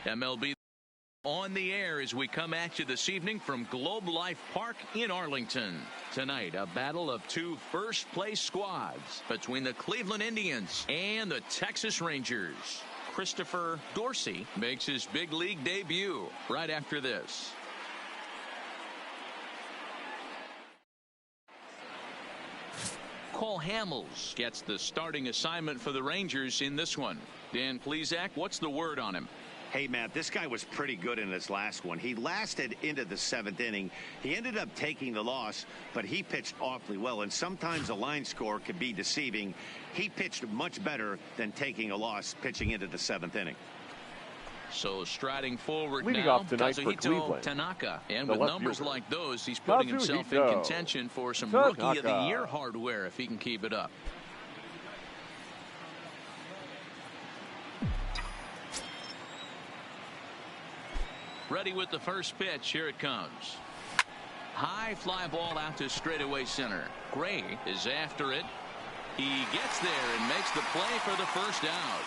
MLB on the air as we come at you this evening from Globe Life Park in Arlington. Tonight, a battle of two first-place squads between the Cleveland Indians and the Texas Rangers. Christopher Dorsey makes his big league debut right after this. Cole Hamels gets the starting assignment for the Rangers in this one. Dan Plesac, what's the word on him? Hey, Matt, this guy was pretty good in his last one. He lasted into the 7th inning. He ended up taking the loss, but he pitched awfully well, and sometimes a line score can be deceiving. He pitched much better than taking a loss pitching into the 7th inning. So striding forward leading now, off tonight for Cleveland, Tanaka. And with numbers fielder. like those, he's putting himself in contention for some Rookie of the Year hardware if he can keep it up. Ready with the first pitch. Here it comes. High fly ball out to straightaway center. Gray is after it. He gets there and makes the play for the first out.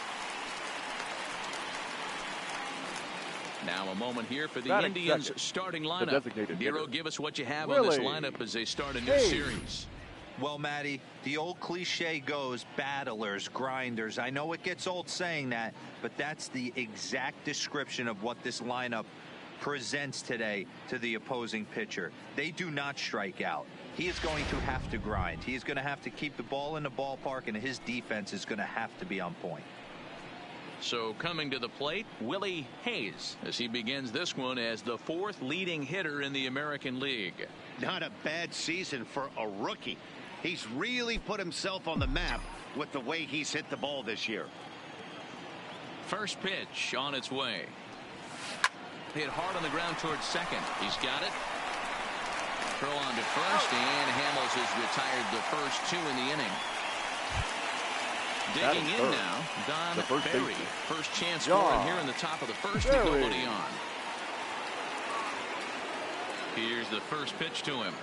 Now a moment here for the Indians starting lineup. Nero, give us what you have on this lineup as they start a new series. Well, Matty, the old cliche goes, battlers, grinders. I know it gets old saying that, but that's the exact description of what this lineup presents today to the opposing pitcher. They do not strike out. He is going to have to grind. He is going to have to keep the ball in the ballpark, and his defense is going to have to be on point. So coming to the plate, Willie Hayes, as he begins this one as the 4th leading hitter in the American League. Not a bad season for a rookie. He's really put himself on the map with the way he's hit the ball this year. First pitch on its way. Hit hard on the ground towards second. He's got it. Throw on to first, and Hamels has retired the first 2 in the inning. Digging in now, Don Berry. First chance scoring here in the top of the first to go to Leon. Here's the first pitch to him.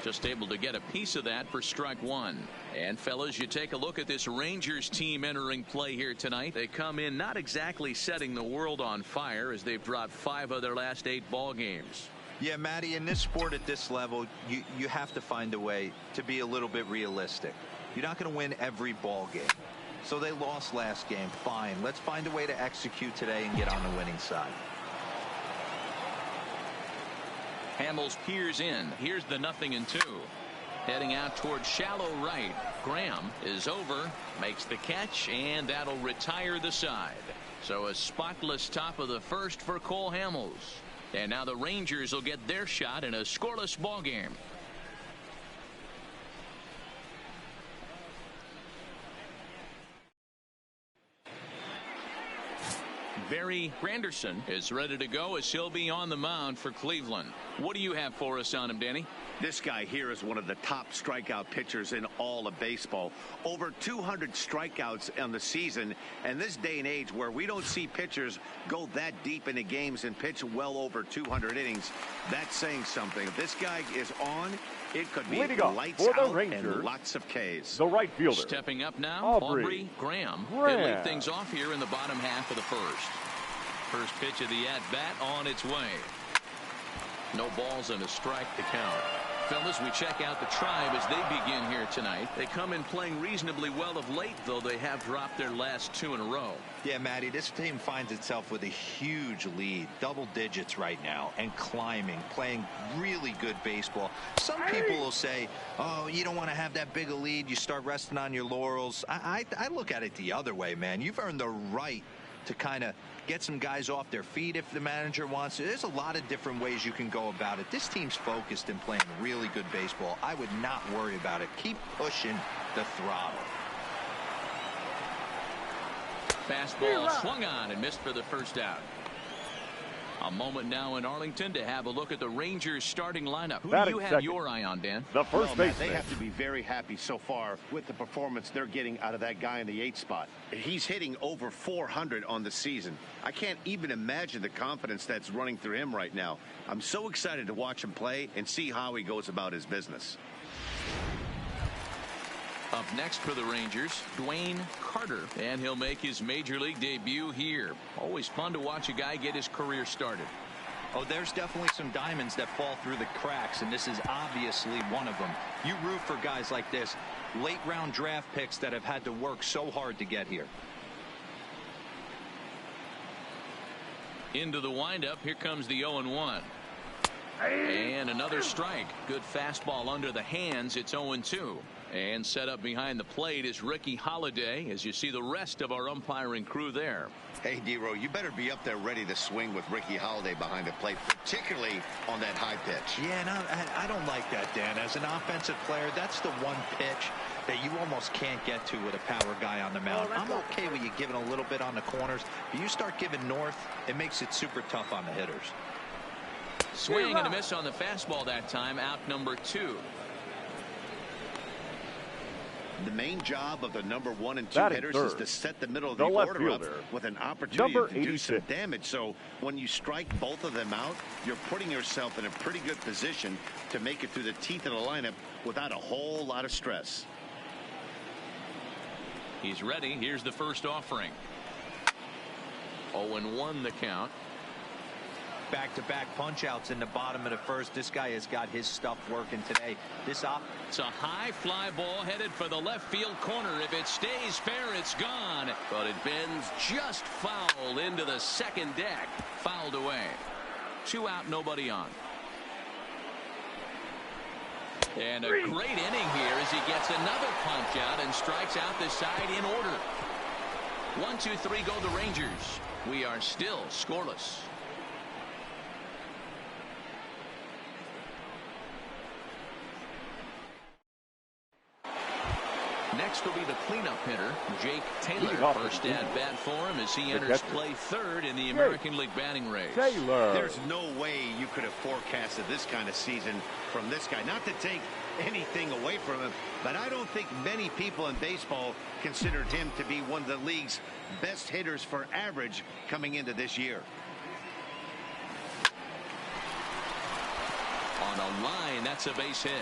Just able to get a piece of that for strike 1. And fellas, you take a look at this Rangers team entering play here tonight. They come in not exactly setting the world on fire as they've dropped 5 of their last 8 ball games. Yeah, Matty, in this sport at this level, you have to find a way to be a little bit realistic. You're not going to win every ball game. So they lost last game. Fine. Let's find a way to execute today and get on the winning side. Hamels peers in. Here's the 0-2. Heading out towards shallow right. Graham is over, makes the catch, and that'll retire the side. So a spotless top of the first for Cole Hamels. And now the Rangers will get their shot in a scoreless ball game. Barry Granderson is ready to go as he'll be on the mound for Cleveland. What do you have for us on him, Danny? This guy here is one of the top strikeout pitchers in all of baseball. Over 200 strikeouts on the season, and this day and age where we don't see pitchers go that deep into games and pitch well over 200 innings, that's saying something. If this guy is on, it could be lights out and lots of Ks. The right fielder. Stepping up now, Aubrey Graham. He'll lead things off here in the bottom half of the first. First pitch of the at-bat on its way. No balls and a strike to count. Fellas, we check out the Tribe as they begin here tonight. They come in playing reasonably well of late, though they have dropped their last 2 in a row. Yeah, Matty, this team finds itself with a huge lead, double digits right now, and climbing, playing really good baseball. Some people will say, oh, you don't want to have that big a lead. You start resting on your laurels. I look at it the other way, man. You've earned the right to kind of get some guys off their feet if the manager wants to. There's a lot of different ways you can go about it. This team's focused and playing really good baseball. I would not worry about it. Keep pushing the throttle. Fastball swung on and missed for the first out. A moment now in Arlington to have a look at the Rangers starting lineup. Who do you have your eye on, Dan? The first baseman. They have to be very happy so far with the performance they're getting out of that guy in the 8th spot. He's hitting over 400 on the season. I can't even imagine the confidence that's running through him right now. I'm so excited to watch him play and see how he goes about his business. Up next for the Rangers, Dwayne Carter, and he'll make his major league debut here. Always fun to watch a guy get his career started. Oh, there's definitely some diamonds that fall through the cracks, and this is obviously one of them. You root for guys like this, late round draft picks that have had to work so hard to get here. Into the windup, here comes the 0-1. And another strike. Good fastball under the hands. It's 0-2. And set up behind the plate is Ricky Holiday, as you see the rest of our umpiring crew there. Hey, D-Row, you better be up there ready to swing with Ricky Holiday behind the plate, particularly on that high pitch. Yeah, and I don't like that, Dan. As an offensive player, that's the one pitch that you almost can't get to with a power guy on the mound. I'm okay with you giving a little bit on the corners, but you start giving north, it makes it super tough on the hitters. Swing and a miss on the fastball that time. Out number 2. The main job of the number 1 and 2 hitters is to set the middle of the order up with an opportunity to do some damage. So when you strike both of them out, you're putting yourself in a pretty good position to make it through the teeth of the lineup without a whole lot of stress. He's ready. Here's the first offering. 0-1 the count. Back-to-back punch-outs in the bottom of the first. This guy has got his stuff working today. It's a high fly ball headed for the left field corner. If it stays fair, it's gone. But it bends just foul into the second deck. Fouled away. 2 out, nobody on. And a great inning here as he gets another punch out and strikes out the side in order. 1, 2, 3 go the Rangers. We are still scoreless. Next will be the cleanup hitter, Jake Taylor. First at bat for him as he enters play third in the American League batting race. There's no way you could have forecasted this kind of season from this guy. Not to take anything away from him, but I don't think many people in baseball considered him to be one of the league's best hitters for average coming into this year. On a line, that's a base hit.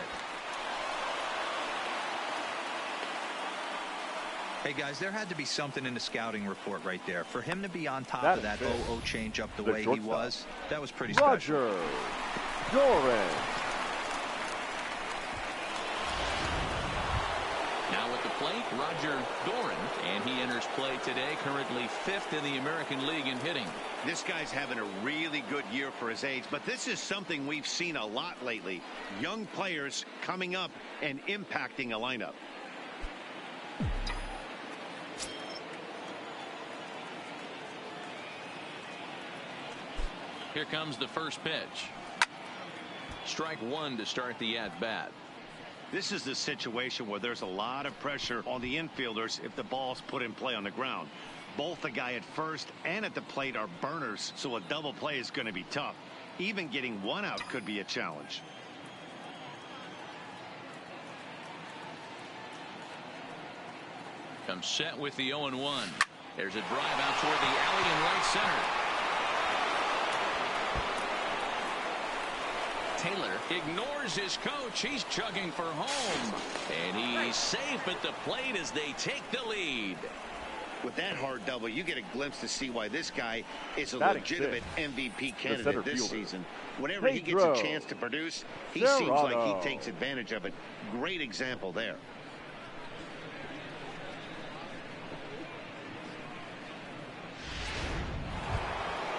Hey, guys, there had to be something in the scouting report right there. For him to be on top of that 0-0 changeup the way he was, that was pretty special. Roger Doran. Now at the plate, Roger Doran, and he enters play today, currently 5th in the American League in hitting. This guy's having a really good year for his age, but this is something we've seen a lot lately. Young players coming up and impacting a lineup. Here comes the first pitch. Strike 1 to start the at-bat. This is the situation where there's a lot of pressure on the infielders if the ball's put in play on the ground. Both the guy at first and at the plate are burners, so a double play is going to be tough. Even getting 1 out could be a challenge. Comes set with the 0-1. There's a drive out toward the alley in right center. Taylor ignores his coach. He's chugging for home. And he's safe at the plate as they take the lead. With that hard double, you get a glimpse to see why this guy is a legitimate MVP candidate this season. Whenever he gets a chance to produce, he seems like he takes advantage of it. Great example there.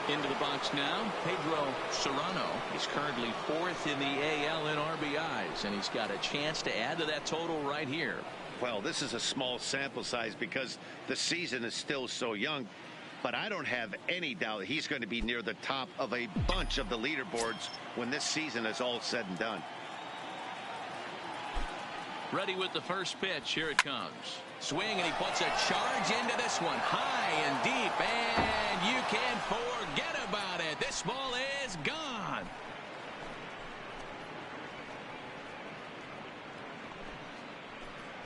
Into the box now, Pedro Serrano. He's currently 4th in the AL in RBIs, and he's got a chance to add to that total right here. Well, this is a small sample size because the season is still so young, but I don't have any doubt that he's going to be near the top of a bunch of the leaderboards when this season is all said and done. Ready with the first pitch. Here it comes. Swing, and he puts a charge into this one. High and deep, and you can't forget about it. This ball is gone.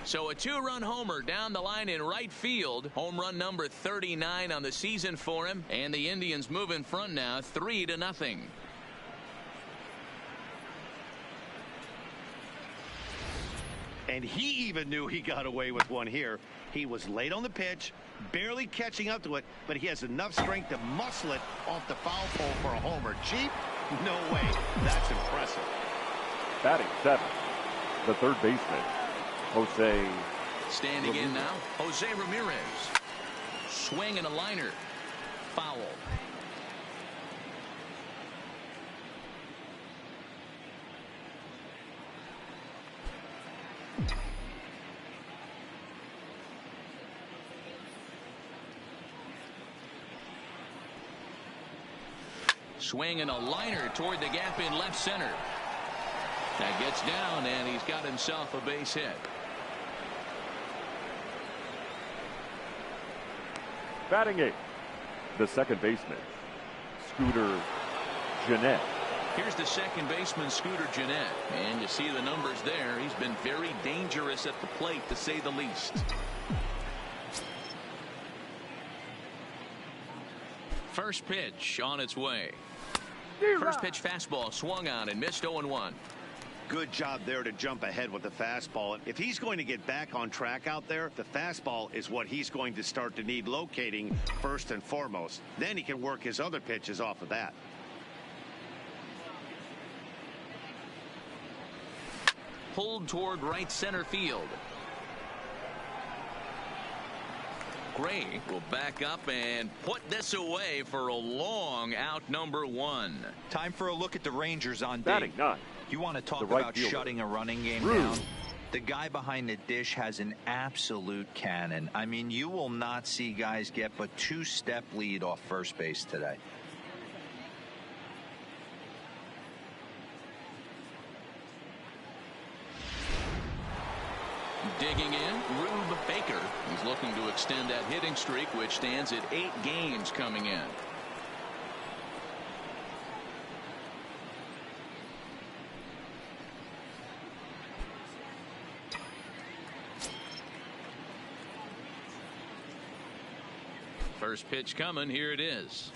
So a 2-run homer down the line in right field. Home run number 39 on the season for him. And the Indians move in front now 3-0. And he even knew he got away with one here. He was late on the pitch, barely catching up to it, but he has enough strength to muscle it off the foul pole for a homer. Cheap? No way. That's impressive. Batting seventh, the third baseman, Jose. Standing in now, Jose Ramirez. Swing and a liner. Foul. Swing and a liner toward the gap in left center. That gets down, and he's got himself a base hit. Batting eighth, the second baseman, Scooter Gennett. Here's the second baseman, Scooter Gennett. And you see the numbers there. He's been very dangerous at the plate, to say the least. First pitch on its way. First pitch fastball swung on and missed 0-1. Good job there to jump ahead with the fastball. If he's going to get back on track out there, the fastball is what he's going to start to need locating first and foremost. Then he can work his other pitches off of that. Pulled toward right center field. Gray will back up and put this away for a long out, number one. Time for a look at the Rangers on Batting day. nine. You want to talk right about fielder. shutting a running game Rude. down? The guy behind the dish has an absolute cannon. I mean, you will not see guys get but two-step lead off first base today. Digging in, Rube Baker. He's looking to extend that hitting streak, which stands at 8 games coming in. First pitch coming. Here it is.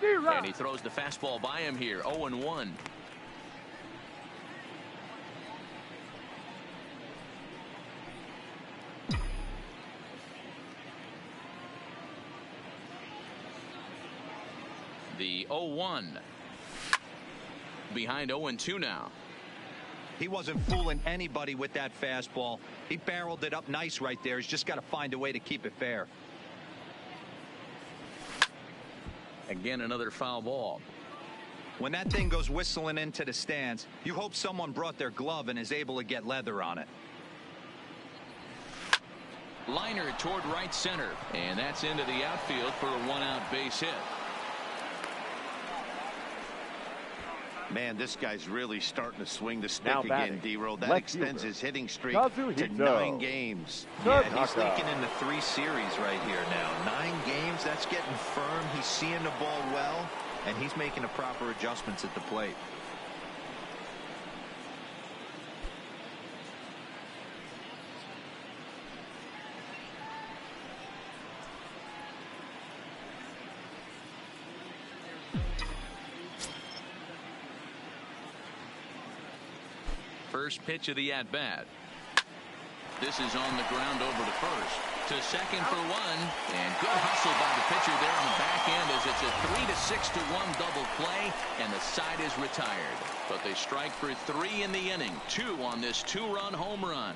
And he throws the fastball by him here. 0-1. The 0-1. Behind 0-2 now. He wasn't fooling anybody with that fastball. He barreled it up nice right there. He's just got to find a way to keep it fair. Again, another foul ball. When that thing goes whistling into the stands, you hope someone brought their glove and is able to get leather on it. Liner toward right center, and that's into the outfield for a one-out base hit. Man, this guy's really starting to swing the stick Now again, batting, D-Roll. That left extends fielder, his hitting streak Kazuhito. to 9 games. Yeah, he's leaking into 3 series right here now. 9 games, that's getting firm. He's seeing the ball well, and he's making the proper adjustments at the plate. First pitch of the at-bat. This is on the ground over to first. To second for one. And good hustle by the pitcher there on the back end as it's a 3-6-1 double play, and the side is retired. But they strike for 3 in the inning. 2 on this 2-run home run.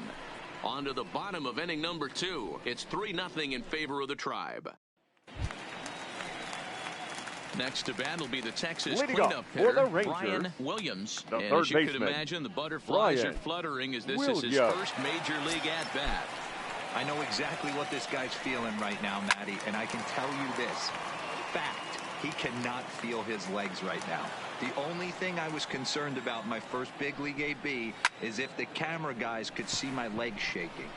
On to the bottom of inning number 2. It's 3-0 in favor of the Tribe. Next to bat will be the Texas Leading cleanup up for hitter, the Rangers, Brian Williams. the And third as you could baseman, imagine, the butterflies Brian are fluttering as this is his Williams. first major league at-bat. I know exactly what this guy's feeling right now, Matty, and I can tell you this. Fact, he cannot feel his legs right now. The only thing I was concerned about in my first big league AB is if the camera guys could see my legs shaking.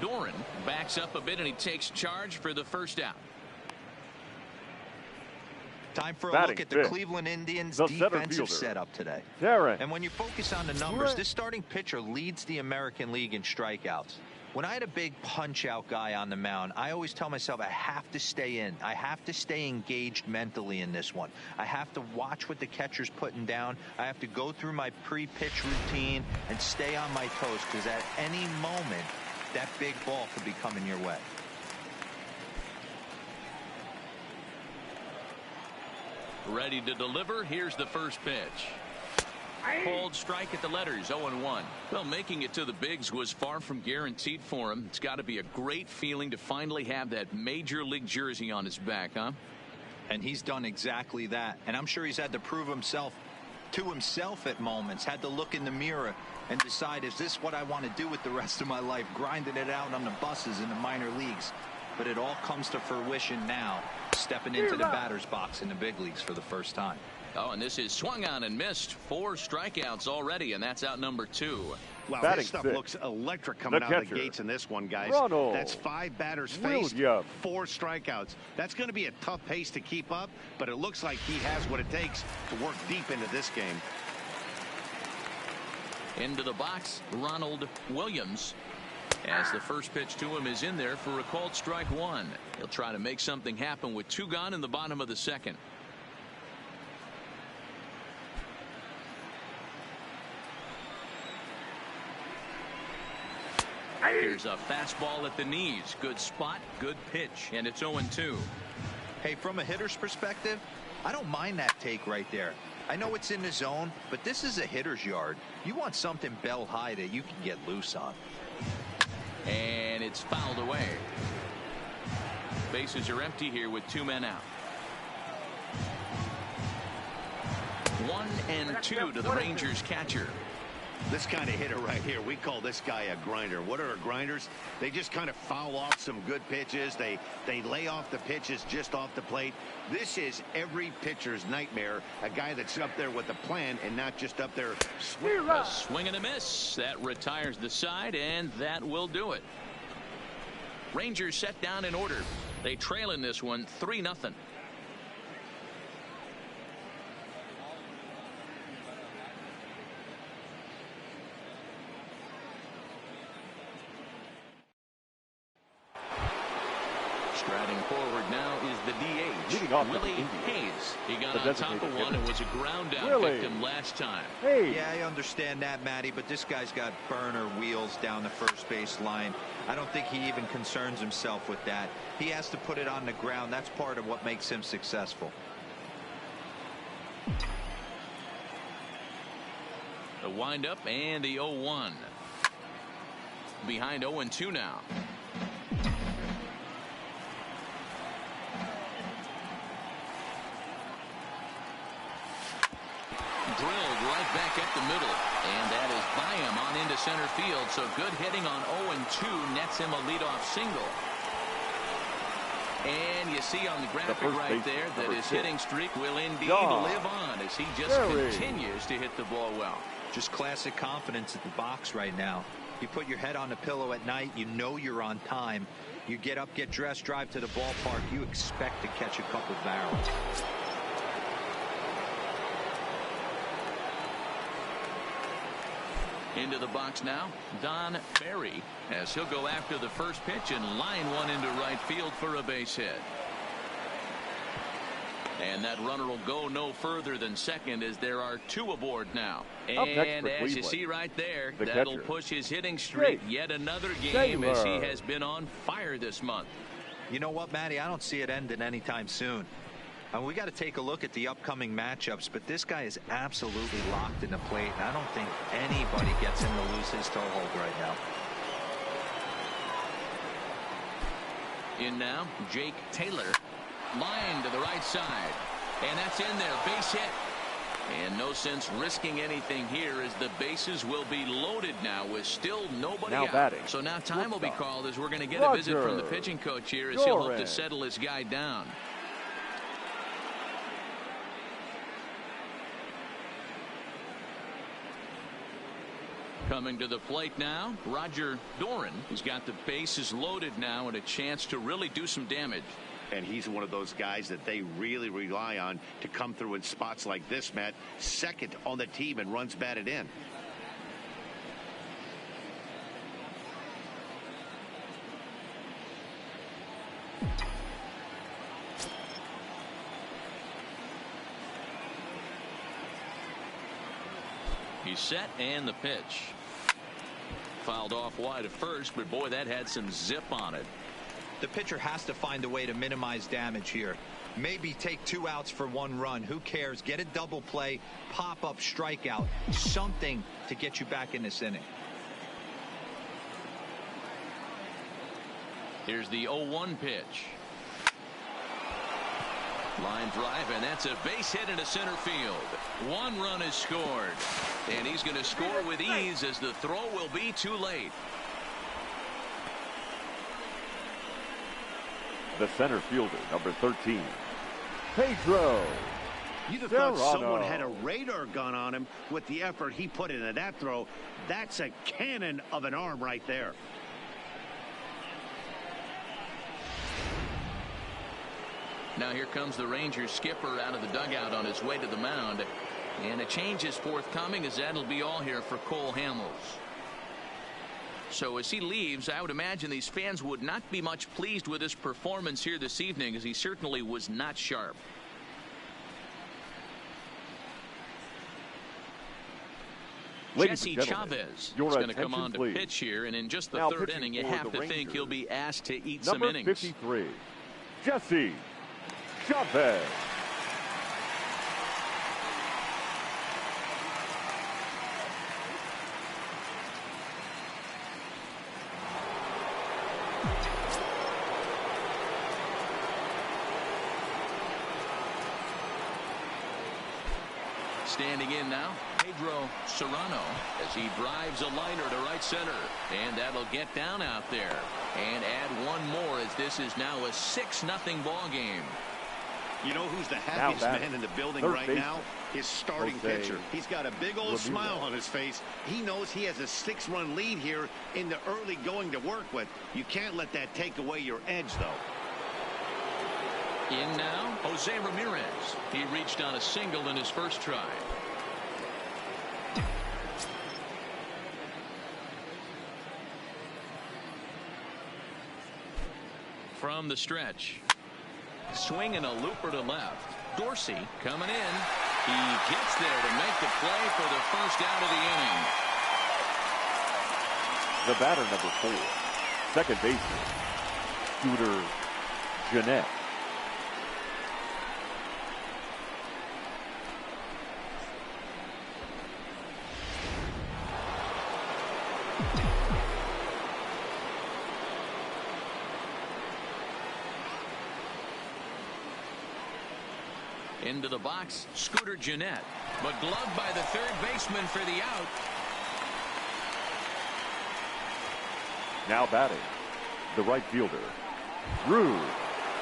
Doran backs up a bit and he takes charge for the first out. Time for a Batting look at the fifth, Cleveland Indians' the center defensive fielder, setup today. Darren. And when you focus on the numbers, this starting pitcher leads the American League in strikeouts. When I had a big punch-out guy on the mound, I always tell myself I have to stay in. I have to stay engaged mentally in this one. I have to watch what the catcher's putting down. I have to go through my pre-pitch routine and stay on my toes, because at any moment, that big ball could be coming your way. Ready to deliver. Here's the first pitch. Called strike at the letters, 0-1. Well, making it to the bigs was far from guaranteed for him. It's got to be a great feeling to finally have that major league jersey on his back, huh? And he's done exactly that. And I'm sure he's had to prove himself to himself at moments, had to look in the mirror and decide, is this what I want to do with the rest of my life, grinding it out on the buses in the minor leagues? But it all comes to fruition now, stepping into the batter's box in the big leagues for the first time. Oh, and this is swung on and missed. 4 strikeouts already, and that's out number 2. Wow, Batting this stuff 6. looks electric coming out of the gates in this one, guys. Ronald That's 5 batters faced, 4 strikeouts. That's going to be a tough pace to keep up, but it looks like he has what it takes to work deep into this game. Into the box, Ronald Williams. As the first pitch to him is in there for a called strike 1. He'll try to make something happen with 2 gone in the bottom of the second. Here's a fastball at the knees. Good spot, good pitch, and it's 0-2. Hey, from a hitter's perspective, I don't mind that take right there. I know it's in the zone, but this is a hitter's yard. You want something bell high that you can get loose on. And it's fouled away. Bases are empty here with 2 men out. 1-2 to the Rangers catcher. This kind of hitter right here, we call this guy a grinder. What are grinders? They just kind of foul off some good pitches. They lay off the pitches just off the plate. This is every pitcher's nightmare. A guy that's up there with a plan and not just up there. A swing and a miss. That retires the side, and that will do it. Rangers set down in order. They trail in this one 3-0. Striding forward now is the DH, Willie Hayes. He got on top of one and was a ground out victim last time. Yeah, I understand that, Matty, but this guy's got burner wheels down the first base line. I don't think he even concerns himself with that. He has to put it on the ground. That's part of what makes him successful. The windup and the 0-1. Behind 0-2 now. Drilled right back up the middle, and that is by him on into center field. So good hitting on 0-2 nets him a leadoff single. And you see on the graphic right there that his hitting streak will indeed live on as he just continues to hit the ball well. Just classic confidence at the box right now. You put your head on the pillow at night, you know you're on time. You get up, get dressed, drive to the ballpark, you expect to catch a couple barrels. Into the box now, Don Barry, as he'll go after the first pitch and line one into right field for a base hit. And that runner will go no further than second as there are 2 aboard now. And as you see right there, that'll push his hitting streak yet another game as he has been on fire this month. You know what, Matty? I don't see it ending anytime soon. We got to take a look at the upcoming matchups, but this guy is absolutely locked in the plate, and I don't think anybody gets him to lose his toehold right now. In now, Jake Taylor. Line to the right side. And that's in there. Base hit. And no sense risking anything here as the bases will be loaded now with still nobody out. Batting. So now time will be called as we're going to get a visit from the pitching coach here as he'll hope to settle his guy down. Coming to the plate now, Roger Doran. He's got the bases loaded now and a chance to really do some damage. And he's one of those guys that they really rely on to come through in spots like this, Matt. Second on the team and runs batted in. He's set, and the pitch. Fouled off wide at first, but boy, that had some zip on it. The pitcher has to find a way to minimize damage here. Maybe take 2 outs for 1 run. Who cares? Get a double play, pop up, strikeout, something to get you back in this inning. Here's the 0-1 pitch. Line drive, and that's a base hit into center field. 1 run is scored, and he's going to score with ease as the throw will be too late. The center fielder, number 13, Pedro. You'd have thought someone had a radar gun on him with the effort he put into that throw. That's a cannon of an arm right there. Now here comes the Rangers skipper out of the dugout on his way to the mound. And a change is forthcoming, as that'll be all here for Cole Hamels. So as he leaves, I would imagine these fans would not be much pleased with his performance here this evening, as he certainly was not sharp. Jesse Chavez is going to come on to pitch here, and in just the third inning, you have to think he'll be asked to eat some innings. Number 53, Jesse Chavez. Standing in now, Pedro Serrano, as he drives a liner to right center. And that'll get down out there. And add 1 more, as this is now a 6-0 ball game. You know who's the happiest man in the building right now? His starting pitcher. He's got a big old smile on his face. He knows he has a 6-run lead here in the early going to work with. You can't let that take away your edge, though. In now, Jose Ramirez. He reached on a single in his first try. From the stretch. Swinging a looper to left. Dorsey coming in. He gets there to make the play for the first out of the inning. The batter, number 4, second baseman, Scooter Gennett. Into the box, Scooter Gennett, but gloved by the third baseman for the out. Now batting, the right fielder, Rube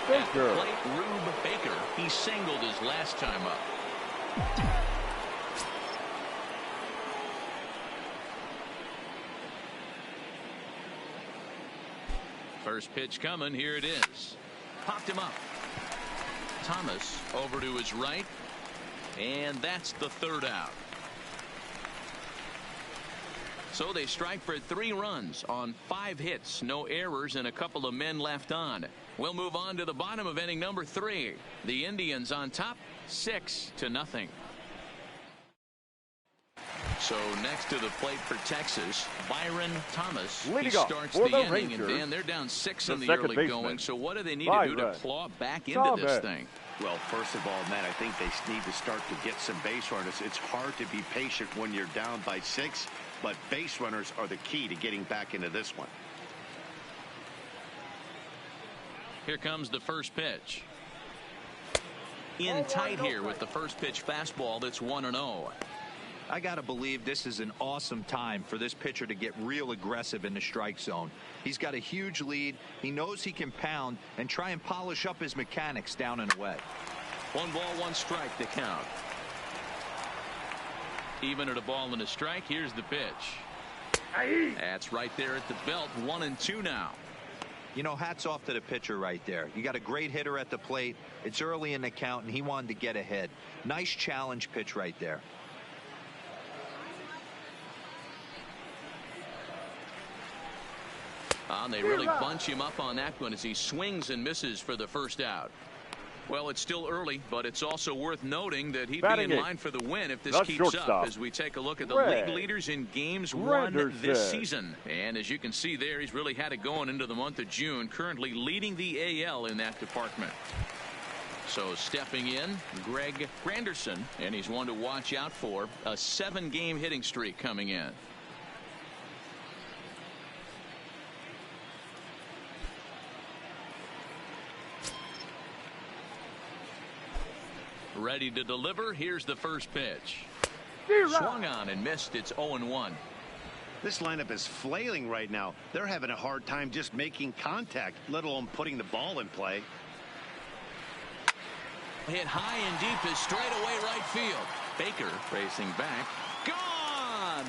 Baker. At the plate, Rube Baker. He singled his last time up. First pitch coming. Here it is. Popped him up. Thomas over to his right, and that's the third out. So they strike for 3 runs on 5 hits, no errors, and a couple of men left on. We'll move on to the bottom of inning number 3. The Indians on top, 6-0. So next to the plate for Texas, Byron Thomas. He starts the inning, and Dan, they're down 6 in the early going. So what do they need to do to claw back into this thing? Well, first of all, Matt, I think they need to start to get some base runners. It's hard to be patient when you're down by 6, but base runners are the key to getting back into this one. Here comes the first pitch. In tight here with the first pitch fastball. That's 1-0. I got to believe this is an awesome time for this pitcher to get real aggressive in the strike zone. He's got a huge lead. He knows he can pound and try and polish up his mechanics down and away. 1 ball, 1 strike to count. Even at a ball and a strike, here's the pitch. That's right there at the belt. 1-2 now. You know, hats off to the pitcher right there. You got a great hitter at the plate. It's early in the count, and he wanted to get ahead. Nice challenge pitch right there. They really bunch him up on that one as he swings and misses for the first out. Well, it's still early, but it's also worth noting that he'd Batting be in eighth, line for the win if this the keeps shortstop, up as we take a look at the Greg league leaders in games won Granderson. this season. And as you can see there, he's really had it going into the month of June, currently leading the AL in that department. So stepping in, Greg Granderson, and he's one to watch out for. A 7-game hitting streak coming in. Ready to deliver. Here's the first pitch. Swung on and missed. It's 0-1. This lineup is flailing right now. They're having a hard time just making contact, let alone putting the ball in play. Hit high and deep is straight away right field. Baker racing back. Gone!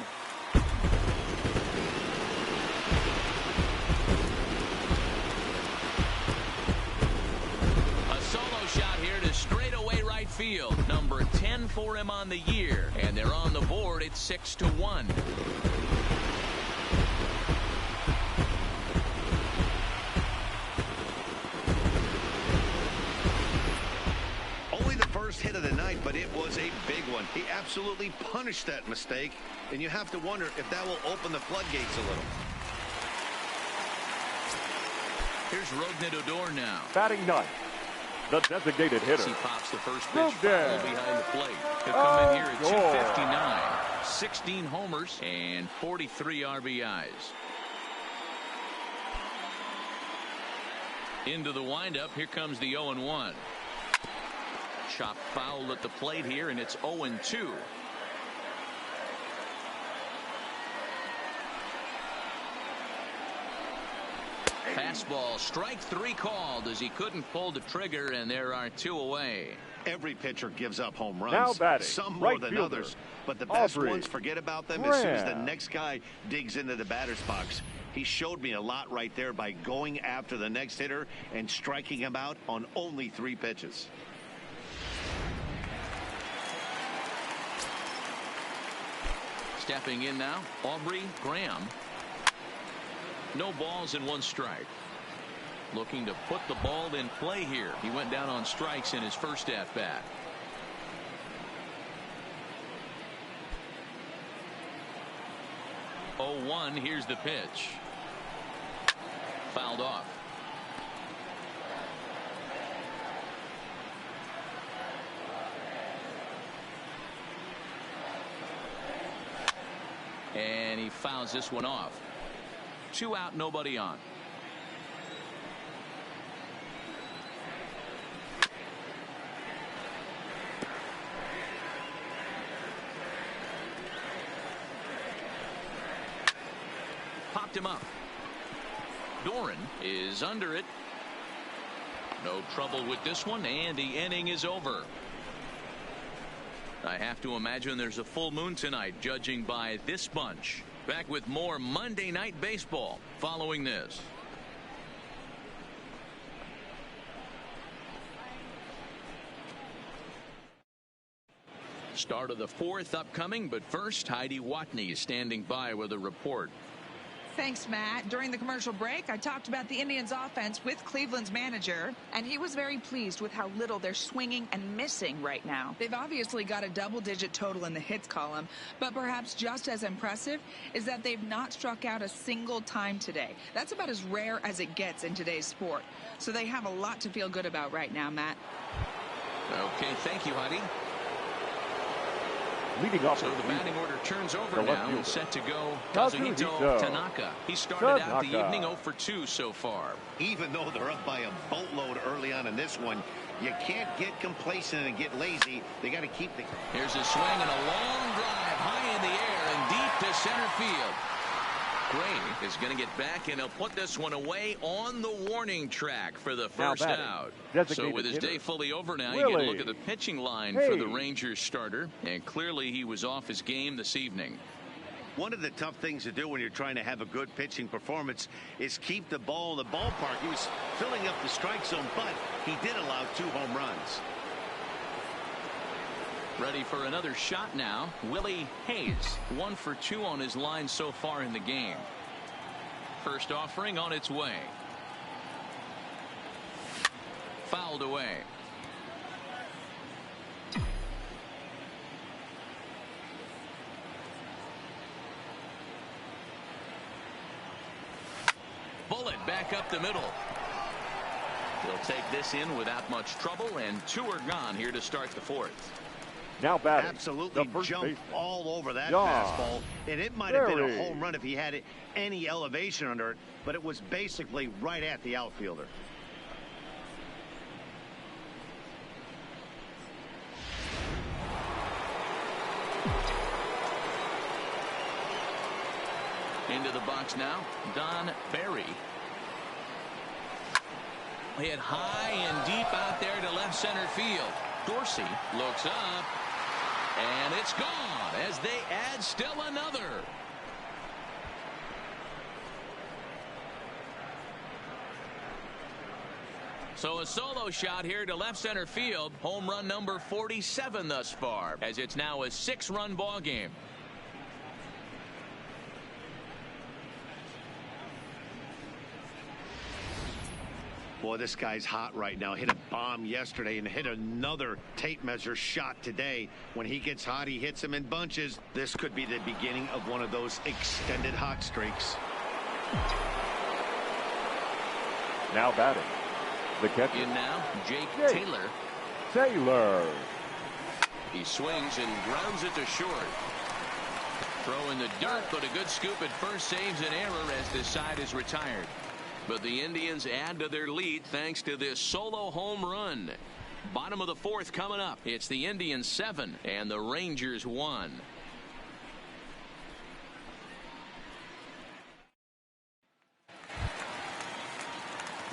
A solo shot here to straight away right field. Number 10 for him on the year. And they're on the board. It's 6-1. Hit of the night, but it was a big one. He absolutely punished that mistake, and you have to wonder if that will open the floodgates a little. Here's Rougned Odor now. Batting ninth, the designated hitter. He pops the first pitch foul behind the plate. He'll come in here at 259. 16 homers and 43 RBIs. Into the windup. Here comes the 0-1. Chop foul at the plate here, and it's 0-2. Fastball, strike 3 called as he couldn't pull the trigger, and there are 2 away. Every pitcher gives up home runs. Now batting, some more right than fielder, others, but the best Aubrey ones forget about them Graham. as soon as the next guy digs into the batter's box. He showed me a lot right there by going after the next hitter and striking him out on only 3 pitches. Stepping in now, Aubrey Graham. No balls and 1 strike. Looking to put the ball in play here. He went down on strikes in his first at bat. Oh, 1. Here's the pitch. Fouled off. And he fouls this one off. 2 out, nobody on. Popped him up. Doran is under it. No trouble with this one, and the inning is over. I have to imagine there's a full moon tonight, judging by this bunch. Back with more Monday Night Baseball following this. Start of the 4th upcoming, but first, Heidi Watney standing by with a report. Thanks, Matt. During the commercial break, I talked about the Indians' offense with Cleveland's manager, and he was very pleased with how little they're swinging and missing right now. They've obviously got a double-digit total in the hits column, but perhaps just as impressive is that they've not struck out a single time today. That's about as rare as it gets in today's sport. So they have a lot to feel good about right now, Matt. Okay, thank you, Heidi. Leading off so the batting order turns over now and set to go Kazuhito Tanaka. He started out the evening 0 for 2 so far. Even though they're up by a boatload early on in this one, you can't get complacent and get lazy. They got to keep the... Here's a swing and a long drive high in the air and deep to center field. Gray is going to get back, and he'll put this one away on the warning track for the first out. So with his day fully over now, you get a look at the pitching line for the Rangers starter, and clearly he was off his game this evening. One of the tough things to do when you're trying to have a good pitching performance is keep the ball in the ballpark. He was filling up the strike zone, but he did allow 2 home runs. Ready for another shot now. Willie Hayes, 1 for 2 on his line so far in the game. First offering on its way. Fouled away. bullet back up the middle. He'll take this in without much trouble, and 2 are gone here to start the 4th. Now batting. Absolutely the first jumped baseman. all over that Yeah. fastball. And it might have been a Very. home run if he had any elevation under it, but it was basically right at the outfielder. Into the box now, Don Barry. Hit high and deep out there to left center field. Dorsey looks up, and it's gone as they add still another. So a solo shot here to left center field. Home run number 47 thus far, as it's now a 6-run ball game. Boy, this guy's hot right now. Hit a bomb yesterday and hit another tape measure shot today. When he gets hot, he hits them in bunches. This could be the beginning of one of those extended hot streaks. Now batting. The catcher. In now, Jake Taylor. Taylor. He swings and grounds it to short. Throw in the dirt, but a good scoop at first saves an error as this side is retired. But the Indians add to their lead thanks to this solo home run. Bottom of the 4th coming up. It's the Indians 7 and the Rangers 1.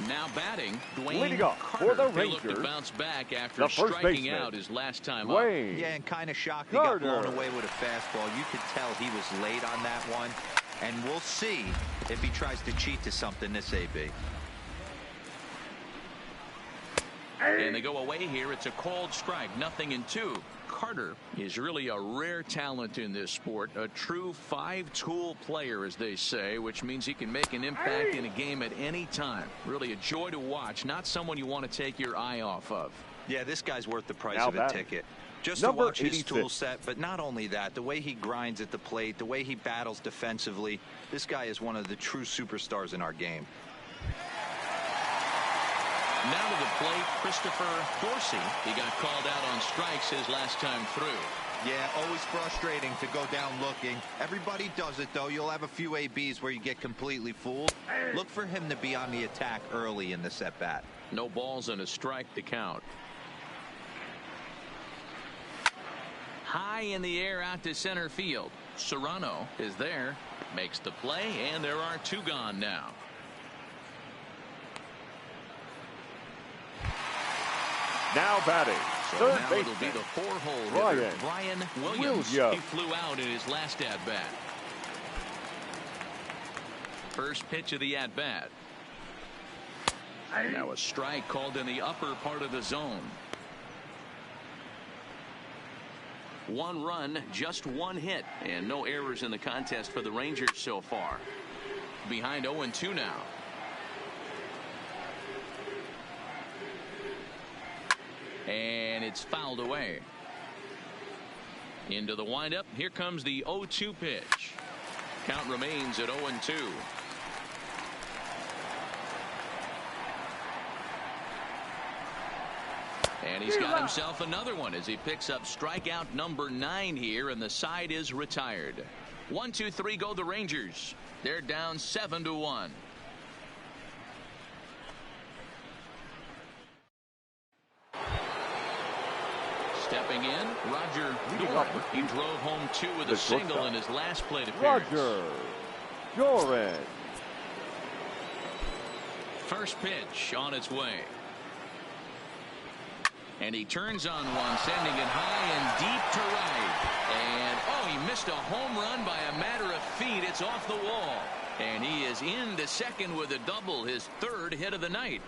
Now batting, Dwayne Leading off Carter. for the He looked to Rangers, bounce back after the first striking baseman, out his last time up. Dwayne Yeah, and kind of shocked he Carter. got blown away with a fastball. You could tell he was late on that one. And we'll see if he tries to cheat to something this AB. And they go away here. It's a called strike. 0-2. Carter is really a rare talent in this sport. A true 5-tool player, as they say, which means he can make an impact in a game at any time. Really a joy to watch. Not someone you want to take your eye off of. Yeah, this guy's worth the price Now of a batting. ticket. Just Number to watch his 86. tool set, but not only that, the way he grinds at the plate, the way he battles defensively, this guy is one of the true superstars in our game. Now to the plate, Christopher Dorsey. He got called out on strikes his last time through. Yeah, always frustrating to go down looking. Everybody does it, though. You'll have a few ABs where you get completely fooled. Look for him to be on the attack early in this at-bat. No balls and a strike to count. High in the air out to center field. Serrano is there, makes the play, and there are 2 gone now. now batting. So Third now baseman. it'll be the 4-hole hitter, Brian Williams. Williams. He flew out in his last at-bat. First pitch of the at-bat. Now a strike called in the upper part of the zone. 1 run, just 1 hit, and no errors in the contest for the Rangers so far. Behind 0-2 now. And it's fouled away. Into the windup. Here comes the 0-2 pitch. Count remains at 0-2. And he's got himself another one as he picks up strikeout number 9 here, and the side is retired. 1-2-3 go the Rangers. They're down 7-1. Stepping in, Roger Doran. He drove home 2 with a single in his last plate appearance. Roger Doran. First pitch on its way. And he turns on one, sending it high and deep to right. And, oh, he missed a home run by a matter of feet. It's off the wall. And he is into second with a double, his 3rd hit of the night.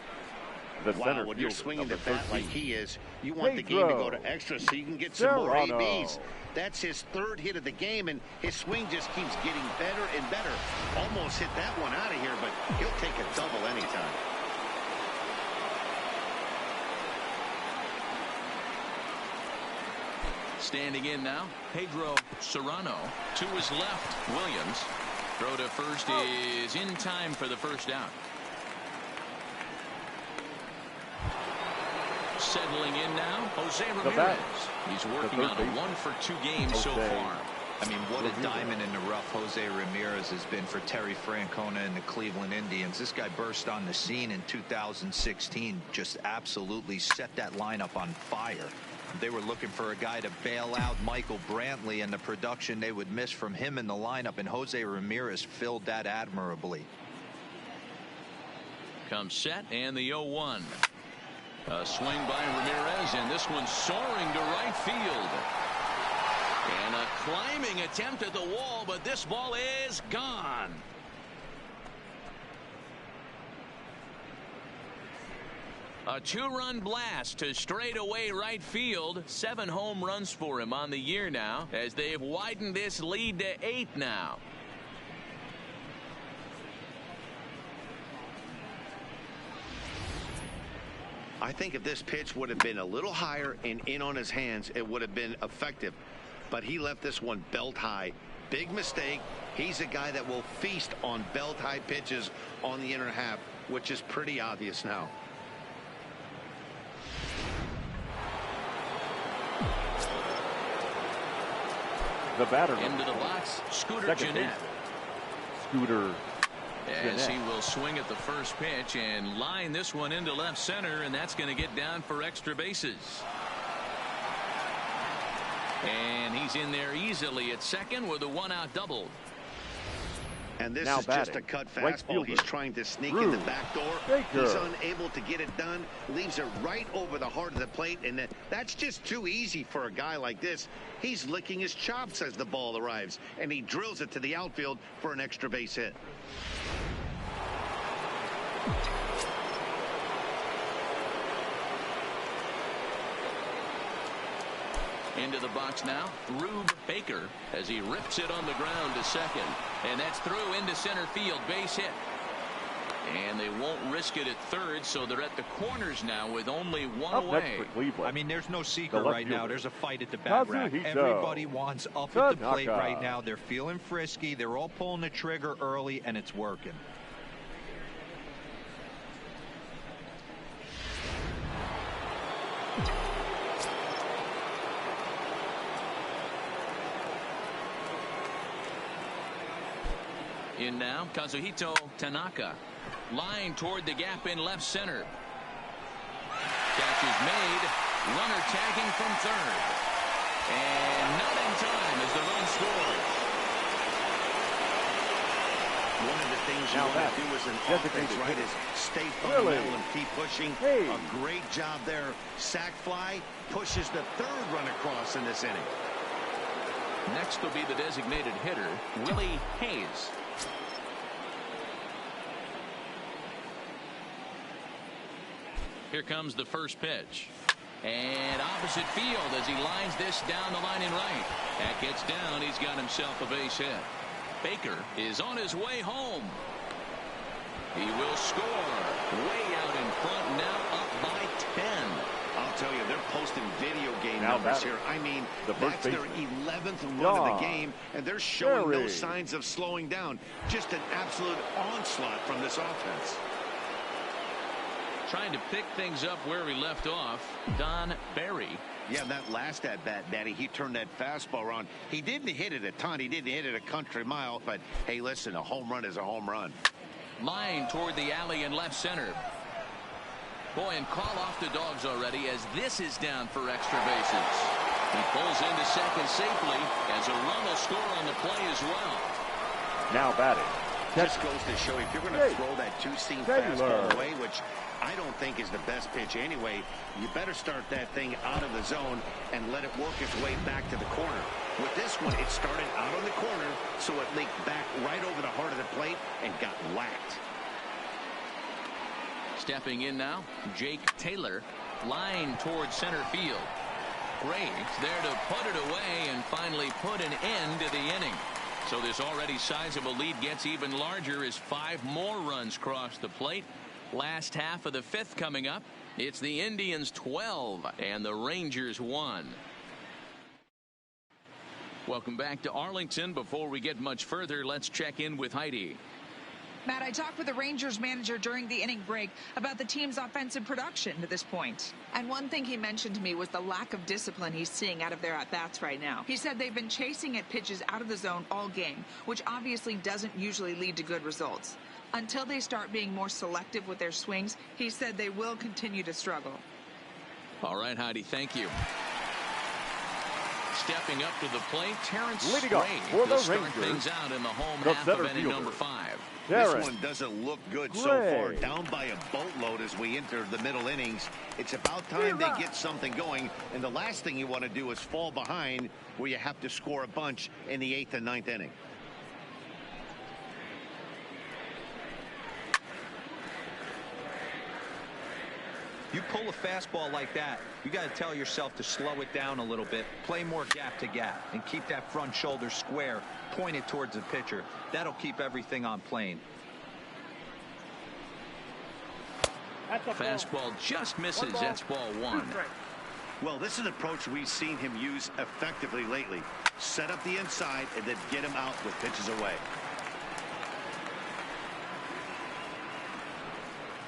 The Wow, when you're swinging the bat like he is, you want the game to go to extra so you can get some more ABs. That's his 3rd hit of the game, and his swing just keeps getting better and better. Almost hit that one out of here, but he'll take a double anytime. Standing in now, Pedro Serrano. To his left, Williams. Throw to first is in time for the first down. Settling in now, Jose Ramirez. He's working on a 1-for-2 game so far. I mean, what a diamond in the rough Jose Ramirez has been for Terry Francona and the Cleveland Indians. This guy burst on the scene in 2016, just absolutely set that lineup on fire. They were looking for a guy to bail out Michael Brantley, and the production they would miss from him in the lineup, and Jose Ramirez filled that admirably. Comes set, and the 0-1. A swing by Ramirez, and this one's soaring to right field. And a climbing attempt at the wall, but this ball is gone. A 2-run blast to straightaway right field. 7 home runs for him on the year now, as they've widened this lead to 8 now. I think if this pitch would have been a little higher and in on his hands, it would have been effective. But he left this one belt high. Big mistake. He's a guy that will feast on belt high pitches on the inner half, which is pretty obvious now. The batter into the box, Scooter Gennett. Scooter as he will swing at the first pitch and line this one into left center, and that's going to get down for extra bases. And he's in there easily at second with a 1-out double. And this now is batting. Just a cut Right fastball. fielder. He's trying to sneak Drew in the back door. Baker. He's unable to get it done. Leaves it right over the heart of the plate. And that's just too easy for a guy like this. He's licking his chops as the ball arrives. And he drills it to the outfield for an extra base hit. Into the box now, Rube Baker, as he rips it on the ground to second. And that's through into center field, base hit. And they won't risk it at third, so they're at the corners now with only one Up away. next for Cleveland. I mean, there's no secret left right now. fielder. There's a fight at the bat rack. Kazuhito Everybody wants up at the plate Tanaka. right now. They're feeling frisky. They're all pulling the trigger early, and it's working. In now, Kazuhito Tanaka. Line toward the gap in left center. Catch is made. Runner tagging from third. And not in time as the run scores. One of the things you Now want that to do as an designated offense, right, hitter. is stay Really? fundamental and keep pushing. Hey. A great job there. Sac fly pushes the third run across in this inning. Next will be the designated hitter, Willie Hayes. Here comes the first pitch. And opposite field as he lines this down the line in right. That gets down. He's got himself a base hit. Baker is on his way home. He will score. Way out in front, now up by 10. I'll tell you, they're posting video game Now numbers batter. here. I mean, The first that's their baseman. 11th run of John the game, and they're showing no Berry. signs of slowing down. Just an absolute onslaught from this offense. Trying to pick things up where we left off, Don Berry. Yeah, that last at-bat, Daddy, he turned that fastball around. He didn't hit it a ton. He didn't hit it a country mile. But, hey, listen, a home run is a home run. Line toward the alley in left center. Boy, and call off the dogs already as this is down for extra bases. He pulls into second safely as a run will score on the play as well. Now batting. Just goes to show if you're going to throw that two-seam fastball away, which I don't think is the best pitch anyway, you better start that thing out of the zone and let it work its way back to the corner. With this one, it started out on the corner, so it leaked back right over the heart of the plate and got whacked. Stepping in now, Jake Taylor. Line toward center field. Graves there to put it away and finally put an end to the inning. So this already sizable lead gets even larger as 5 more runs cross the plate. Last half of the 5th coming up. It's the Indians 12 and the Rangers 1. Welcome back to Arlington. Before we get much further, let's check in with Heidi. Matt, I talked with the Rangers manager during the inning break about the team's offensive production to this point. And one thing he mentioned to me was the lack of discipline he's seeing out of their at-bats right now. He said they've been chasing at pitches out of the zone all game, which obviously doesn't usually lead to good results. Until they start being more selective with their swings, he said they will continue to struggle. All right, Heidi, thank you. Stepping up to the plate, Terrence leading off for the start Rangers, things out in the home the half of center inning fielder, number 5. This one doesn't look good so far. Down by a boatload as we enter the middle innings. It's about time they get something going. And the last thing you want to do is fall behind where you have to score a bunch in the 8th and 9th inning. You pull a fastball like that, you got to tell yourself to slow it down a little bit, play more gap to gap, and keep that front shoulder square, pointed towards the pitcher. That'll keep everything on plane. Fastball just misses. That's ball 1. Well, this is an approach we've seen him use effectively lately. Set up the inside and then get him out with pitches away.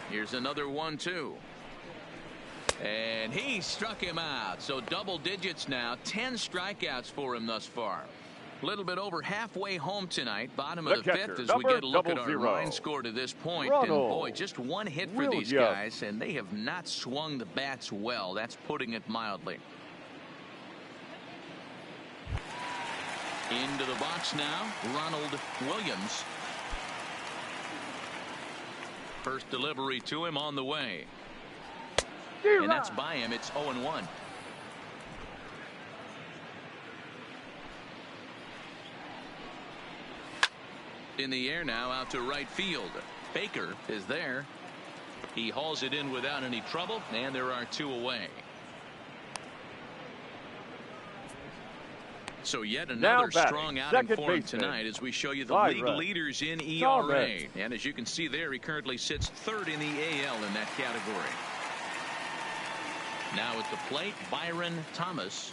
Here's another 1-2. And he struck him out. So double digits now. 10 strikeouts for him thus far. A little bit over halfway home tonight. Bottom of the 5th as we get a look at our line score to this point. And boy, just one hit for these guys. And they have not swung the bats well. That's putting it mildly. Into the box now, Ronald Williams. First delivery to him on the way. And that's by him. It's 0-1. In the air now, out to right field. Baker is there. He hauls it in without any trouble, and there are 2 away. So yet another strong outing for him tonight as we show you the league leaders in ERA. And as you can see there, he currently sits 3rd in the AL in that category. Now at the plate, Byron Thomas.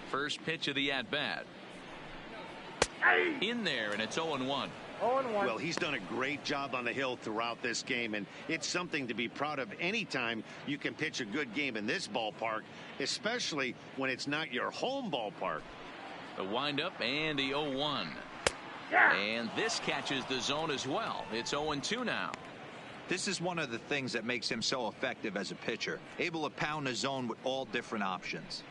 First pitch of the at-bat. In there, and it's 0-1. Well, he's done a great job on the hill throughout this game, and it's something to be proud of anytime you can pitch a good game in this ballpark, especially when it's not your home ballpark. The windup and the 0-1. And this catches the zone as well. It's 0-2 now. This is one of the things that makes him so effective as a pitcher, able to pound the zone with all different options.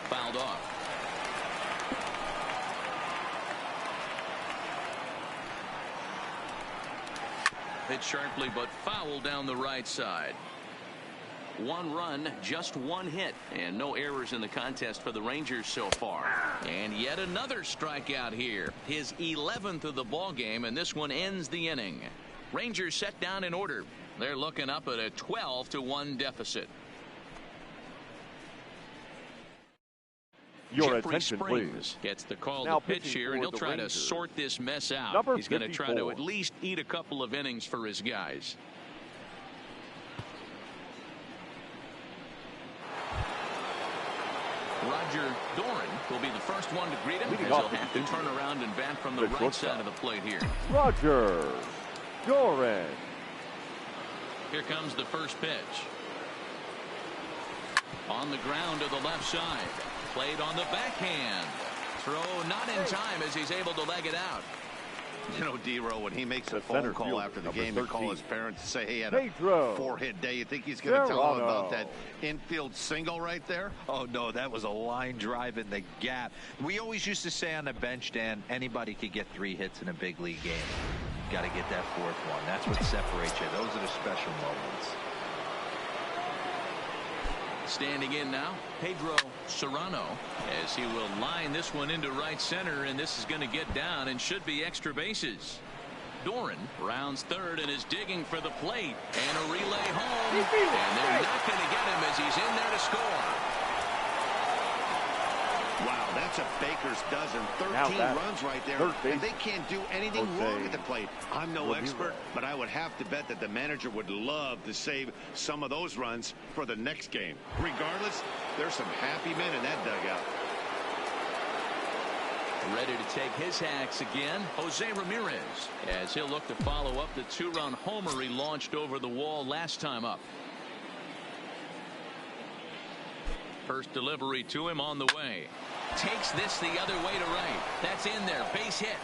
Fouled off. Hit sharply but foul down the right side. 1 run, just 1 hit, and no errors in the contest for the Rangers so far. And yet another strikeout here. His 11th of the ball game, and this one ends the inning. Rangers set down in order. They're looking up at a 12-1 deficit. Your Jeffrey attention, Springs please. Gets the call Now to pitch here, and he'll try to sort this mess out. Number He's going to try to 54. at least eat a couple of innings for his guys. Roger Doran will be the first one to greet him, as he'll have to turn around and bat from the right side of the plate here. Roger Doran. Here comes the first pitch. On the ground to the left side. Played on the backhand. Throw not in time as he's able to leg it out. You know, D-Row, when he makes a phone call after the game and call his parents to say, hey, he had a 4-hit day, you think he's going to tell him about that infield single right there? Oh, no, that was a line drive in the gap. We always used to say on the bench, Dan, anybody could get 3 hits in a big league game. You got to get that 4th one. That's what separates you. Those are the special moments. Standing in now, Pedro Serrano, as he will line this one into right center, and this is going to get down and should be extra bases. Doran rounds 3rd and is digging for the plate, and a relay home, and they're not going to get him as he's in there to score. Wow, That's a baker's dozen. 13 runs right there, and they can't do anything wrong at the plate. I'm no expert, but I would have to bet that the manager would love to save some of those runs for the next game. Regardless, there's some happy men in that dugout. Ready to take his hacks again, Jose Ramirez, as he'll look to follow up the 2-run homer he launched over the wall last time up. First delivery to him on the way. Takes this the other way to right. That's in there. Base hit.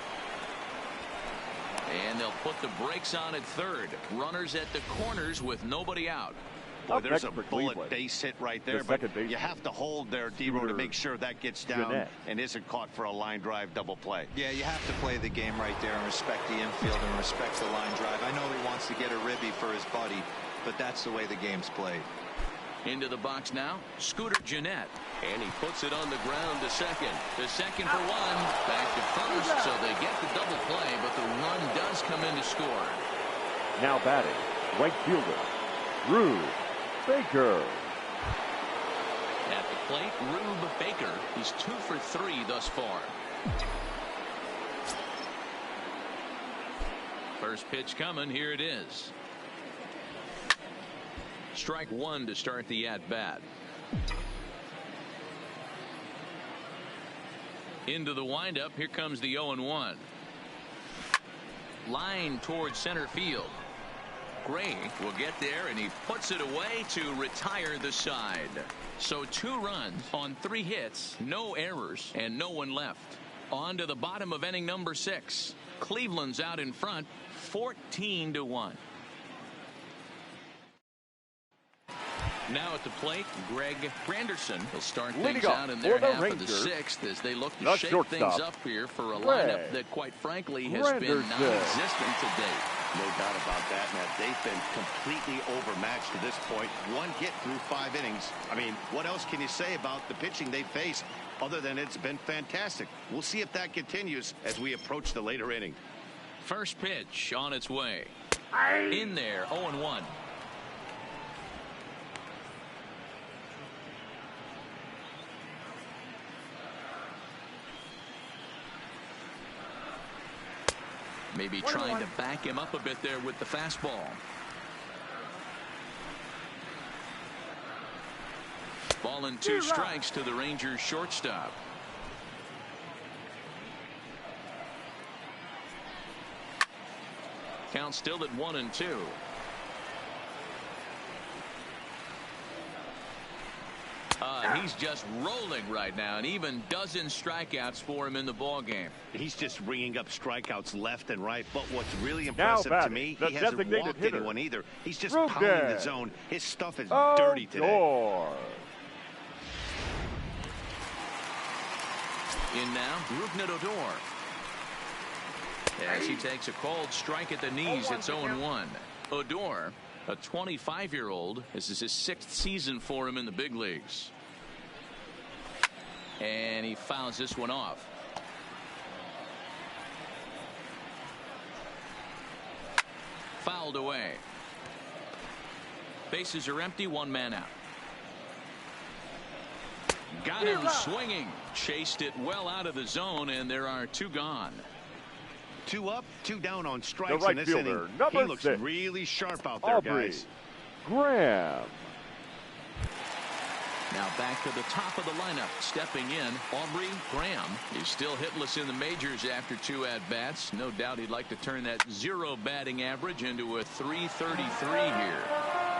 And they'll put the brakes on at third. Runners at the corners with nobody out. Boy, there's a bullet base hit right there, but you have to hold there, D-Row, to make sure that gets down and isn't caught for a line drive double play. Yeah, you have to play the game right there and respect the infield and respect the line drive. I know he wants to get a ribby for his buddy, but that's the way the game's played. Into the box now, Scooter Gennett, and he puts it on the ground to second. To second for one, back to first, so they get the double play, but the run does come in to score. Now batting, right fielder, Rube Baker. At the plate, Rube Baker. He's 2 for 3 thus far. First pitch coming. Here it is. Strike one to start the at-bat. Into the windup. Here comes the 0-1. Line towards center field. Gray will get there, and he puts it away to retire the side. So 2 runs on 3 hits, no errors, and no one left. On to the bottom of inning number 6. Cleveland's out in front, 14-1. Now at the plate, Greg Granderson will start things out in their half of the 6th as they look to shake things up here for a lineup that, quite frankly, has been non-existent to date. No doubt about that, Matt. They've been completely overmatched to this point. 1 hit through 5 innings. I mean, what else can you say about the pitching they face other than it's been fantastic? We'll see if that continues as we approach the later inning. First pitch on its way. In there, 0-1. Maybe trying to back him up a bit there with the fastball. Ball and 2 strikes to the Rangers shortstop. Count still at 1-2. He's just rolling right now, and even dozen strikeouts for him in the ball game. He's just ringing up strikeouts left and right. But what's really impressive to me, he hasn't walked anyone either. He's just pounding the zone. His stuff is dirty today. In now, Rougned Odor. As he takes a cold strike at the knees, it's 0-1. Odor, a 25-year-old. This is his 6th season for him in the big leagues. And he fouls this one off. Fouled away. Bases are empty, 1 man out. Got him swinging. Chased it well out of the zone, and there are 2 gone. 2 up, 2 down on strikes in this inning. He looks really sharp out there, guys. Graham. Now back to the top of the lineup. Stepping in, Aubrey Graham. He's still hitless in the majors after 2 at-bats. No doubt he'd like to turn that 0 batting average into a .333 here.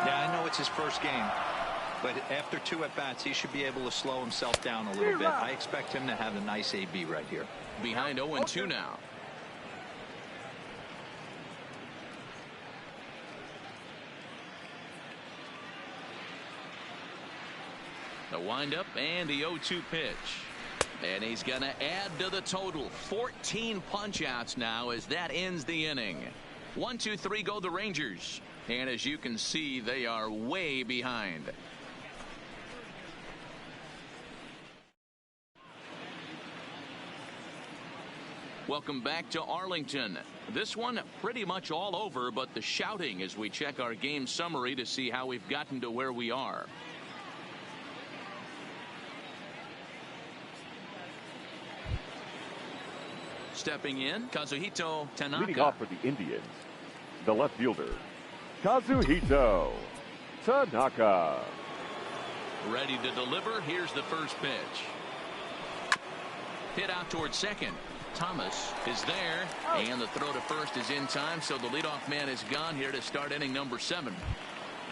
Yeah, I know it's his first game, but after 2 at-bats, he should be able to slow himself down a little bit. I expect him to have a nice AB right here. Behind 0-2 now. The windup and the 0-2 pitch. And he's going to add to the total. 14 punch-outs now as that ends the inning. 1, 2, 3 go the Rangers. And as you can see, they are way behind. Welcome back to Arlington. This one pretty much all over, but the shouting as we check our game summary to see how we've gotten to where we are. Stepping in, Kazuhito Tanaka. Leading off for the Indians, the left fielder, Kazuhito Tanaka. Ready to deliver. Here's the first pitch. Hit out towards second. Thomas is there, and the throw to first is in time, so the leadoff man is gone here to start inning number 7.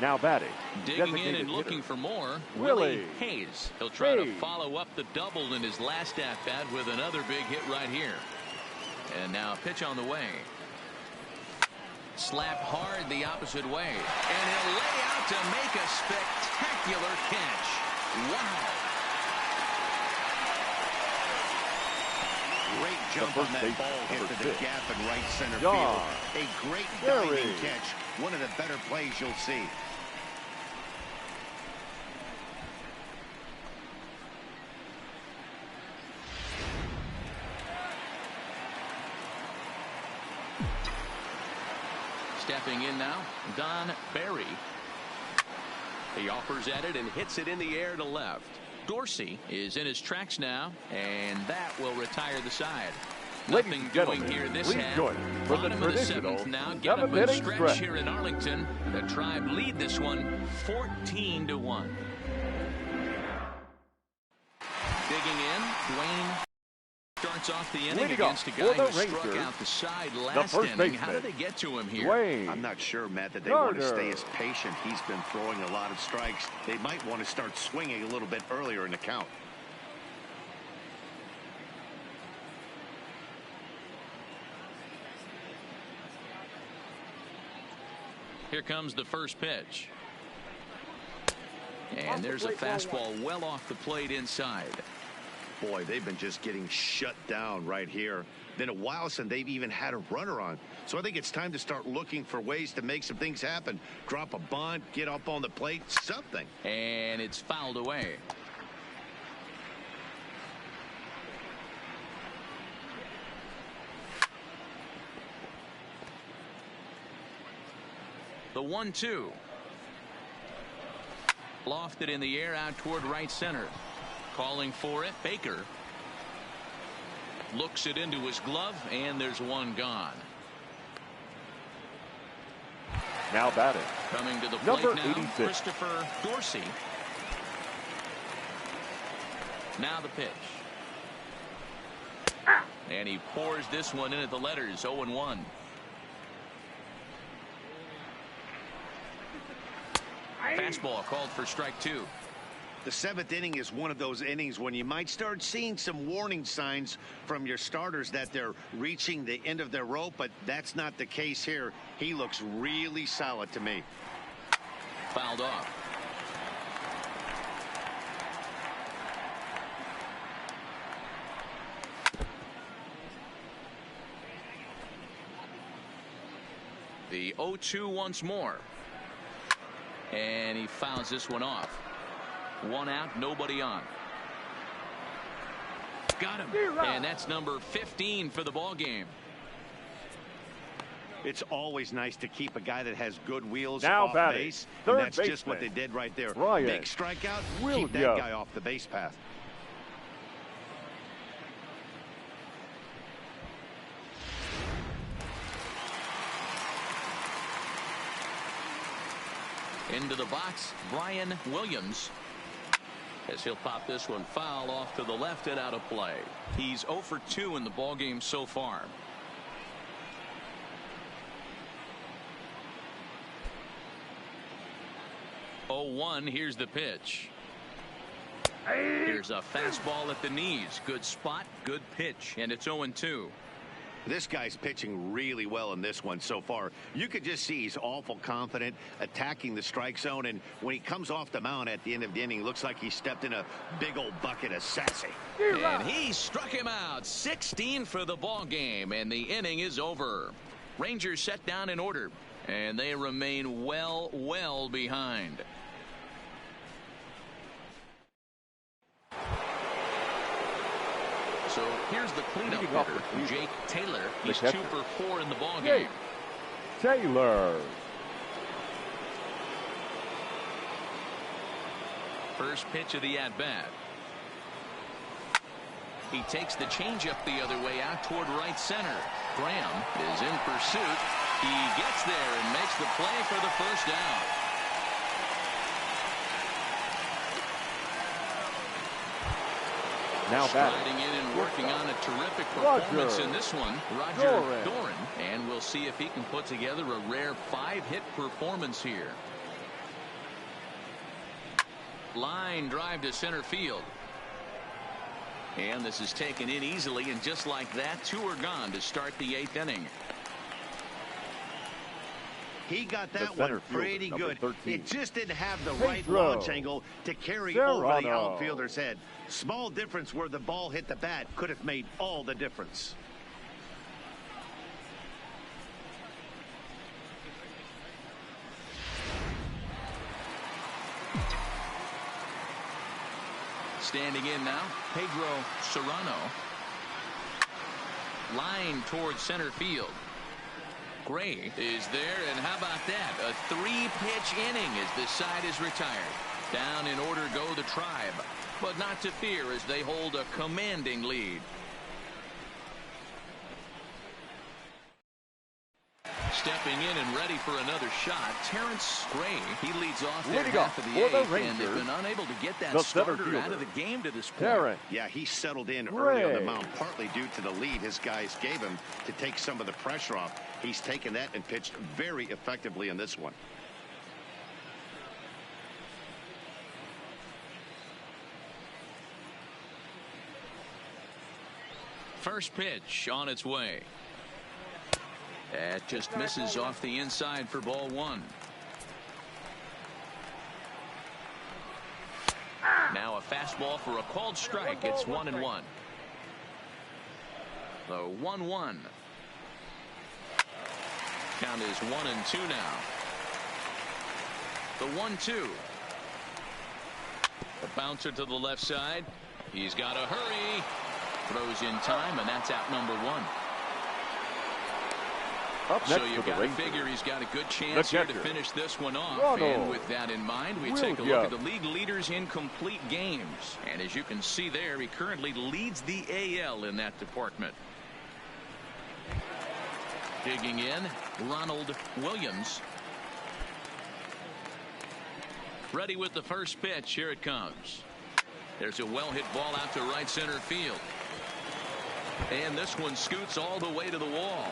Now batting, digging in and looking for more, Willie Hayes. He'll try to follow up the double in his last at-bat with another big hit right here. And now a pitch on the way. Slapped hard the opposite way, and he'll lay out to make a spectacular catch. Wow. Great jump on that ball hit to the gap in right center field. A great diving catch. One of the better plays you'll see. Stepping in now, Don Barry. He offers at it and hits it in the air to left. Dorsey is in his tracks now, and that will retire the side. Nothing doing here this half. Bottom of the 7th now. Gentlemen stretch here in Arlington. The Tribe lead this one 14-1. Digging in, Dwayne starts off the inning against a guy who struck out the side last inning. How did they get to him here? I'm not sure, Matt, that they want to stay as patient. He's been throwing a lot of strikes. They might want to start swinging a little bit earlier in the count. Here comes the first pitch. And there's a fastball well off the plate inside. Boy, they've been just getting shut down right here. Been a while since they've even had a runner on. So I think it's time to start looking for ways to make some things happen. Drop a bunt, get up on the plate, something. And it's fouled away. The 1-2. Lofted in the air out toward right center. Calling for it, Baker. Looks it into his glove, and there's one gone. Now batting. Coming to the plate Number now, 86. Christopher Dorsey. Now the pitch. And he pours this one in at the letters, 0-1. Fastball called for strike 2. The 7th inning is one of those innings when you might start seeing some warning signs from your starters that they're reaching the end of their rope, but that's not the case here. He looks really solid to me. Fouled off. The 0-2 once more. And he fouls this one off. One out, nobody on. Got him. And that's number 15 for the ball game. It's always nice to keep a guy that has good wheels now off batting, base. Third And that's baseman. just what they did right there. Ryan Big strikeout, keep that guy off the base path. Into the box, Brian Williams. As he'll pop this one foul off to the left and out of play. He's 0 for 2 in the ballgame so far. Oh, 1. Here's the pitch. Here's a fastball at the knees. Good spot, good pitch, and it's 0-2. This guy's pitching really well in this one so far. You could just see he's awful confident attacking the strike zone, and when he comes off the mound at the end of the inning, looks like he stepped in a big old bucket of sassy. And he struck him out. 16 for the ball game, and the inning is over. Rangers set down in order, and they remain well behind. So here's the cleanup hitter, Jake Taylor. He's 2 for 4 in the ball game. Taylor. First pitch of the at-bat. He takes the changeup the other way out toward right center. Graham is in pursuit. He gets there and makes the play for the first down. Now striding in and working on a terrific performance in this one, Roger Doran. And we'll see if he can put together a rare 5-hit performance here. Line drive to center field. And this is taken in easily, and just like that, 2 are gone to start the 8th inning. He got that one pretty good. It just didn't have the right Pedro launch angle to carry Serrano over the outfielder's head. Small difference where the ball hit the bat could have made all the difference. Standing in now, Pedro Serrano. Line towards center field. Gray is there, and how about that? A 3-pitch inning as this side is retired. Down in order go the Tribe, but not to fear as they hold a commanding lead. Stepping in and ready for another shot, Terrence Gray. He leads off their half of the 8th, and they've been unable to get that starter out of the game to this point. Yeah, he settled in early on the mound, partly due to the lead his guys gave him to take some of the pressure off. He's taken that and pitched very effectively in this one. First pitch on its way. That just misses off the inside for ball 1. Now a fastball for a called strike. It's 1-1. The 1-1. Count is 1-2 now. The 1-2. A bouncer to the left side. He's got to hurry. Throws in time, and that's out number 1. So you got to figure he's got a good chance here to finish this one off. And with that in mind, we take a look at the league leaders in complete games. And as you can see there, he currently leads the AL in that department. Digging in, Ronald Williams. Ready with the first pitch. Here it comes. There's a well-hit ball out to right center field. And this one scoots all the way to the wall.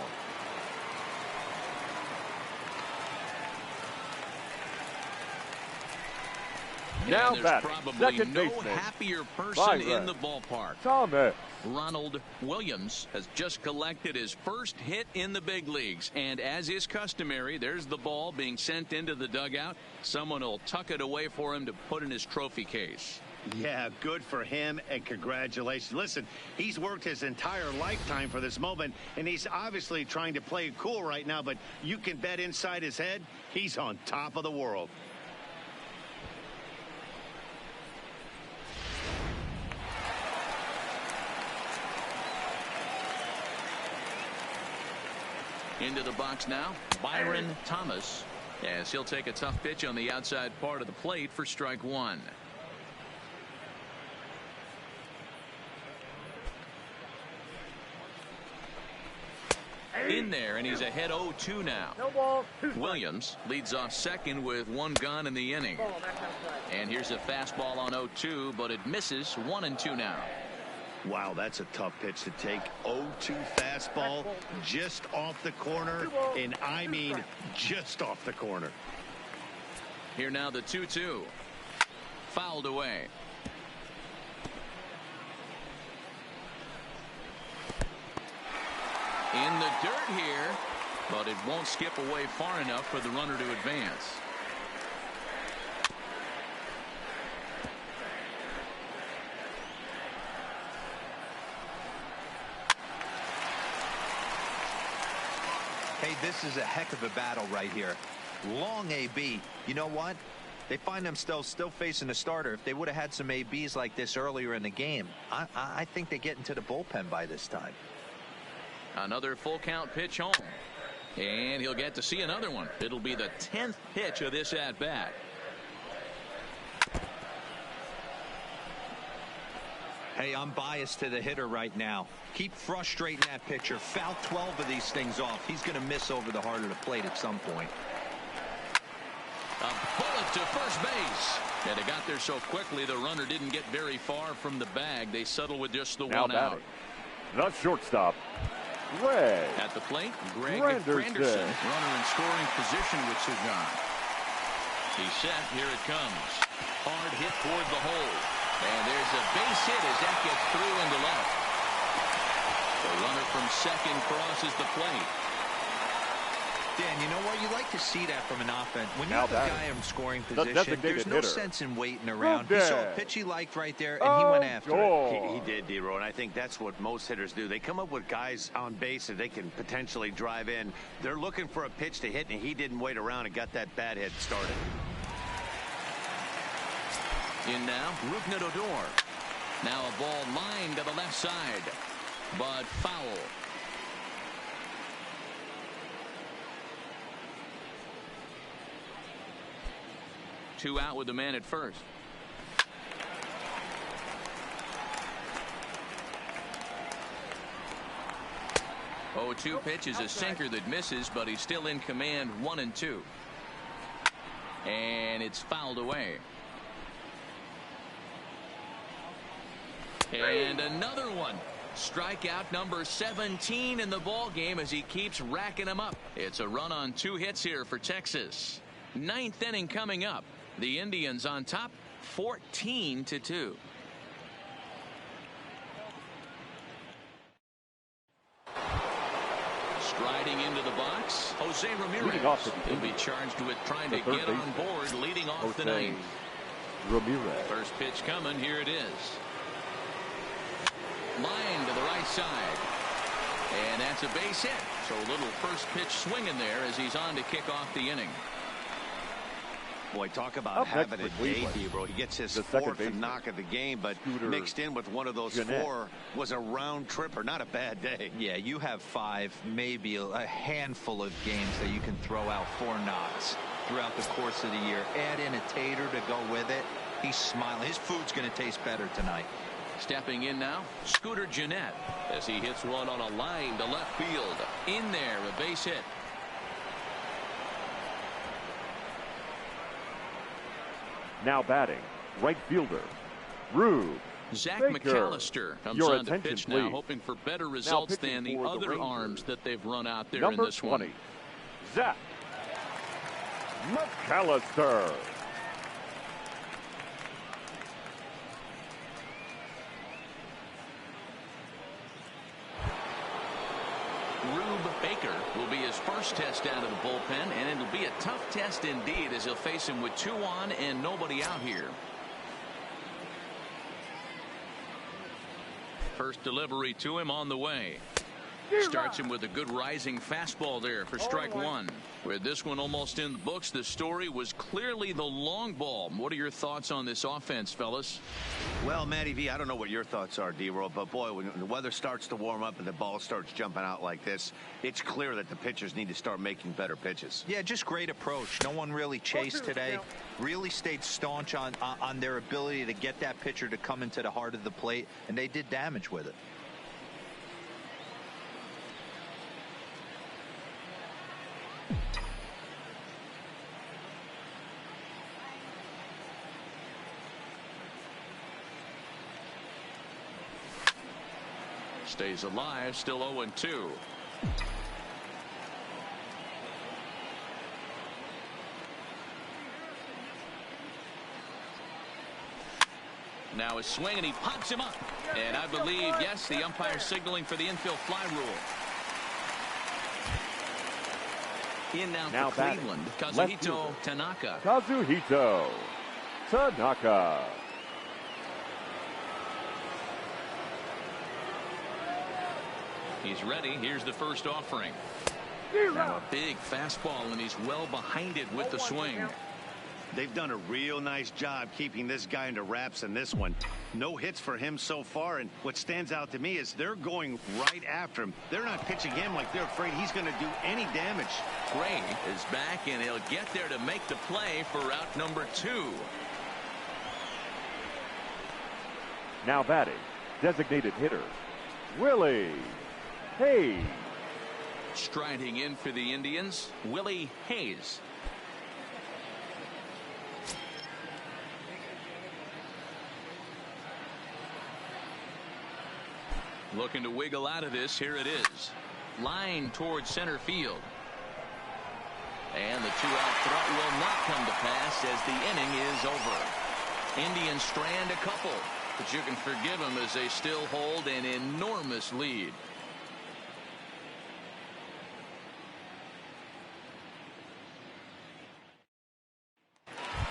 Now there's probably no happier person in the ballpark. Thomas. Ronald Williams has just collected his first hit in the big leagues. And as is customary, there's the ball being sent into the dugout. Someone will tuck it away for him to put in his trophy case. Yeah, good for him, and congratulations. Listen, he's worked his entire lifetime for this moment, and he's obviously trying to play it cool right now, but you can bet inside his head, he's on top of the world. Into the box now, Byron Thomas, as he'll take a tough pitch on the outside part of the plate for strike 1. In there, and he's ahead 0-2 now. Williams leads off second with 1 gone in the inning. And here's a fastball on 0-2, but it misses. 1-2 now. Wow, that's a tough pitch to take. 0-2 fastball just off the corner, and I mean just off the corner. Here now the 2-2. Fouled away. In the dirt here, but it won't skip away far enough for the runner to advance. Hey, this is a heck of a battle right here. Long AB. You know what? They find themselves still facing a starter. If they would have had some ABs like this earlier in the game, I think they get into the bullpen by this time. Another full count pitch home. And he'll get to see another one. It'll be the 10th pitch of this at bat. Hey, I'm biased to the hitter right now. Keep frustrating that pitcher. Foul 12 of these things off. He's going to miss over the heart of the plate at some point. A bullet to first base. And they got there so quickly, the runner didn't get very far from the bag. They settled with just the one out. The shortstop, Greg. At the plate, Greg Granderson. Runner in scoring position with Sugan. He's set. Here it comes. Hard hit toward the hole. And there's a base hit as that gets through into left. The runner from second crosses the plate. Dan, you know what? You like to see that from an offense. When you have a guy in scoring position, there's no sense in waiting around. He saw a pitch he liked right there, and he went after it. He did, D-Row, and I think that's what most hitters do. They come up with guys on base that they can potentially drive in. They're looking for a pitch to hit, and he didn't wait around and got that bad hit started. In now, Rougned Odor. Now a ball lined to the left side, but foul. Two out with the man at first. Oh, 2 pitch is a sinker that misses, but he's still in command. 1-2. And it's fouled away. And another one. Strikeout number 17 in the ball game as he keeps racking them up. It's a run on 2 hits here for Texas. 9th inning coming up. The Indians on top, 14-2. Striding into the box, Jose Ramirez. He'll be charged with trying to get on board, leading off the 9th. Ramirez. First pitch coming. Here it is. Line to the right side. And that's a base hit. So a little first pitch swinging there as he's on to kick off the inning. Boy, talk about having a day, D-Bro. He gets his 4th knock of the game, but mixed in with one of those 4 was a round tripper. Not a bad day. Yeah, you have 5, maybe a handful of games that you can throw out 4 knocks throughout the course of the year. Add in a tater to go with it. He's smiling. His food's going to taste better tonight. Stepping in now, Scooter Gennett as he hits one on a line to left field. In there, a base hit. Now batting, right fielder, Rube Zach Baker. McAllister comes Your on the pitch now, hoping for better results than the other arms that they've run out there in this 20, one. Zach McAllister. Rube Baker will be his first test out of the bullpen, and it'll be a tough test indeed as he'll face him with 2 on and nobody out here. First delivery to him on the way. Starts him with a good rising fastball there for strike 1. With this one almost in the books, the story was clearly the long ball. What are your thoughts on this offense, fellas? Well, Matty V, I don't know what your thoughts are, D-Roll, but boy, when the weather starts to warm up and the ball starts jumping out like this, it's clear that the pitchers need to start making better pitches. Yeah, just great approach. No one really chased today. Really stayed staunch on their ability to get that pitcher to come into the heart of the plate, and they did damage with it. Stays alive, still 0-2. Now a swing, and he pops him up. And I believe, yes, the umpire signaling for the infield fly rule. In now for Cleveland, Kazuhito Tanaka. Kazuhito Tanaka. He's ready. Here's the first offering. Now a big fastball, and he's well behind it with the swing. They've done a real nice job keeping this guy into wraps in this one. No hits for him so far, and what stands out to me is they're going right after him. They're not pitching him like they're afraid he's going to do any damage. Gray is back, and he'll get there to make the play for out number 2. Now batting, Designated hitter, Willie Hayes. Striding in for the Indians, Willie Hayes. Looking to wiggle out of this. Here it is. Line towards center field. And the two-out threat will not come to pass as the inning is over. Indians strand a couple, but you can forgive them as they still hold an enormous lead.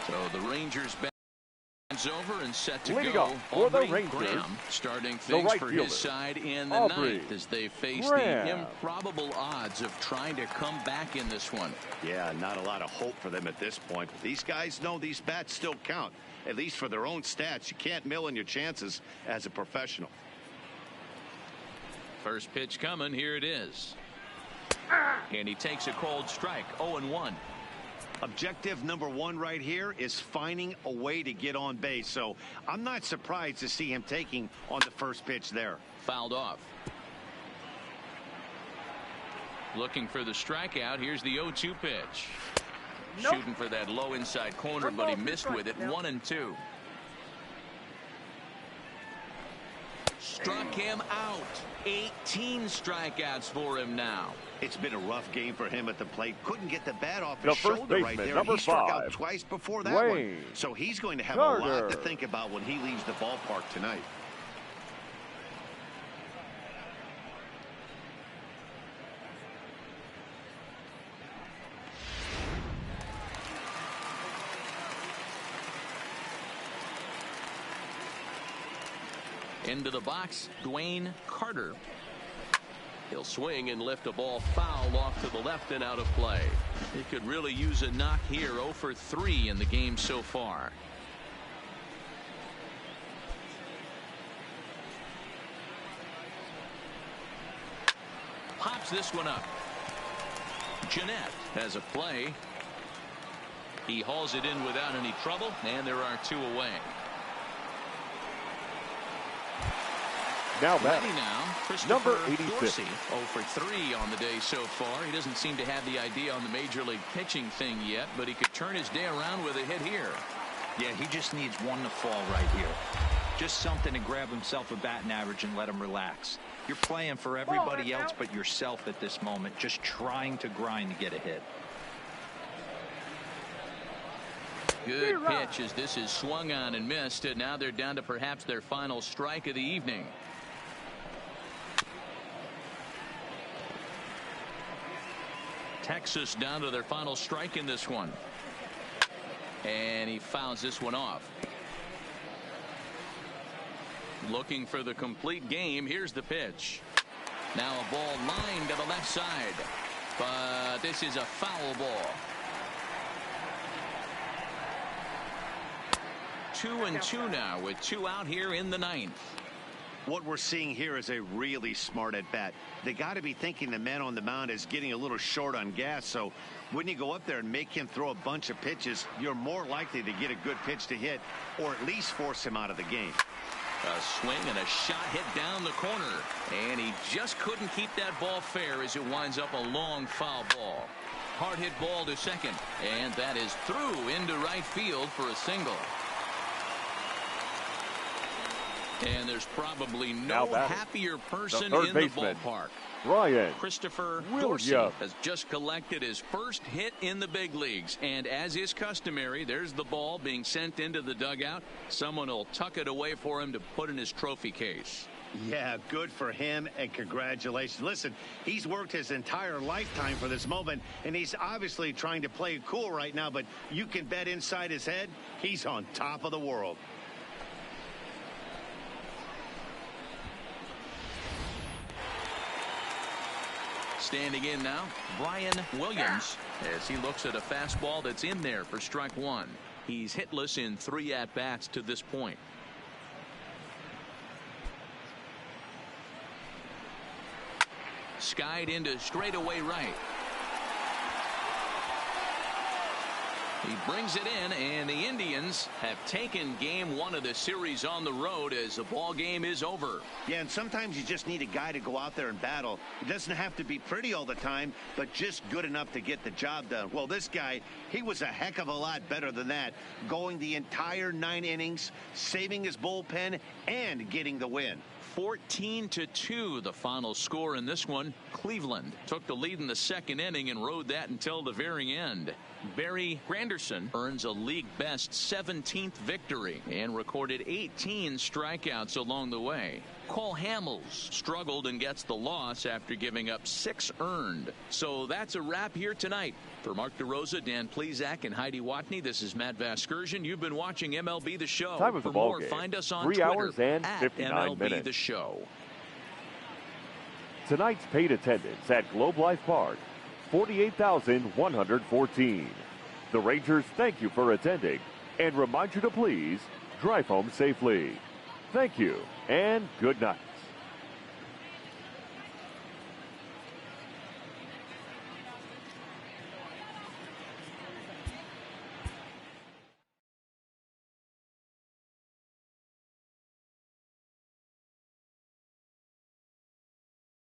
So the Rangers bat over and set to Leading go. off for the Aubrey Rangers, Graham starting things right for fielder, his side in the Aubrey ninth as they face Graham. the improbable odds of trying to come back in this one. Yeah, not a lot of hope for them at this point. But these guys know these bats still count, at least for their own stats. You can't mill in your chances as a professional. First pitch coming. Here it is. And he takes a cold strike. 0-1. Objective number one right here is finding a way to get on base. So I'm not surprised to see him taking on the first pitch there. Fouled off. Looking for the strikeout. Here's the 0-2 pitch. Nope. Shooting for that low inside corner, but he missed with it. 1-2. Struck him out. 18 strikeouts for him now. It's been a rough game for him at the plate. Couldn't get the bat off The his first shoulder right baseman, there. number He struck 5, out twice before that Wayne one. So he's going to have a Carter. lot to think about when he leaves the ballpark tonight. Into the box, Dwayne Carter. He'll swing and lift a ball foul off to the left and out of play. He could really use a knock here. 0 for 3 in the game so far. Pops this one up. Jeanette has a play. He hauls it in without any trouble, and there are 2 away. Now Ready batting, now, number Christopher 86. Dorsey. 0 for 3 on the day so far. He doesn't seem to have the idea on the major league pitching thing yet, but he could turn his day around with a hit here. Yeah, he just needs one to fall right here. Just something to grab himself a batting average and let him relax. You're playing for everybody else but yourself at this moment, just trying to grind to get a hit. Good pitch as this is swung on and missed, and now they're down to perhaps their final strike of the evening. Texas down to their final strike in this one. And he fouls this one off. Looking for the complete game. Here's the pitch. Now a ball lined to the left side. But this is a foul ball. 2-2 now with 2 out here in the ninth. What we're seeing here is a really smart at bat. They got to be thinking the man on the mound is getting a little short on gas. So when you go up there and make him throw a bunch of pitches, you're more likely to get a good pitch to hit or at least force him out of the game. A swing and a shot hit down the corner. And he just couldn't keep that ball fair as it winds up a long foul ball. Hard hit ball to second. And that is through into right field for a single. And there's probably no happier person in the ballpark. Ryan Christopher Williams Dorsey has just collected his first hit in the big leagues. And as is customary, there's the ball being sent into the dugout. Someone will tuck it away for him to put in his trophy case. Yeah, good for him, and congratulations. Listen, he's worked his entire lifetime for this moment, and he's obviously trying to play it cool right now, but you can bet inside his head, he's on top of the world. Standing in now, Brian Williams, as he looks at a fastball that's in there for strike 1. He's hitless in 3 at-bats to this point. Skied into straightaway right. He brings it in, and the Indians have taken game one of the series on the road as the ball game is over. Yeah, and sometimes you just need a guy to go out there and battle. It doesn't have to be pretty all the time, but just good enough to get the job done. Well, this guy, he was a heck of a lot better than that, going the entire 9 innings, saving his bullpen, and getting the win. 14-2 the final score in this one. Cleveland took the lead in the second inning and rode that until the very end. Barry Granderson earns a league best 17th victory and recorded 18 strikeouts along the way. Cole Hamels struggled and gets the loss after giving up 6 earned. So that's a wrap here tonight. For Mark DeRosa, Dan Plezak, and Heidi Watney, this is Matt Vasgersian. You've been watching MLB The Show. Time of the For ball more, game. find us on 3 Twitter hours and at 59 MLB minutes. The Show. Tonight's paid attendance at Globe Life Park, 48,114. The Rangers thank you for attending and remind you to please drive home safely. Thank you and good night.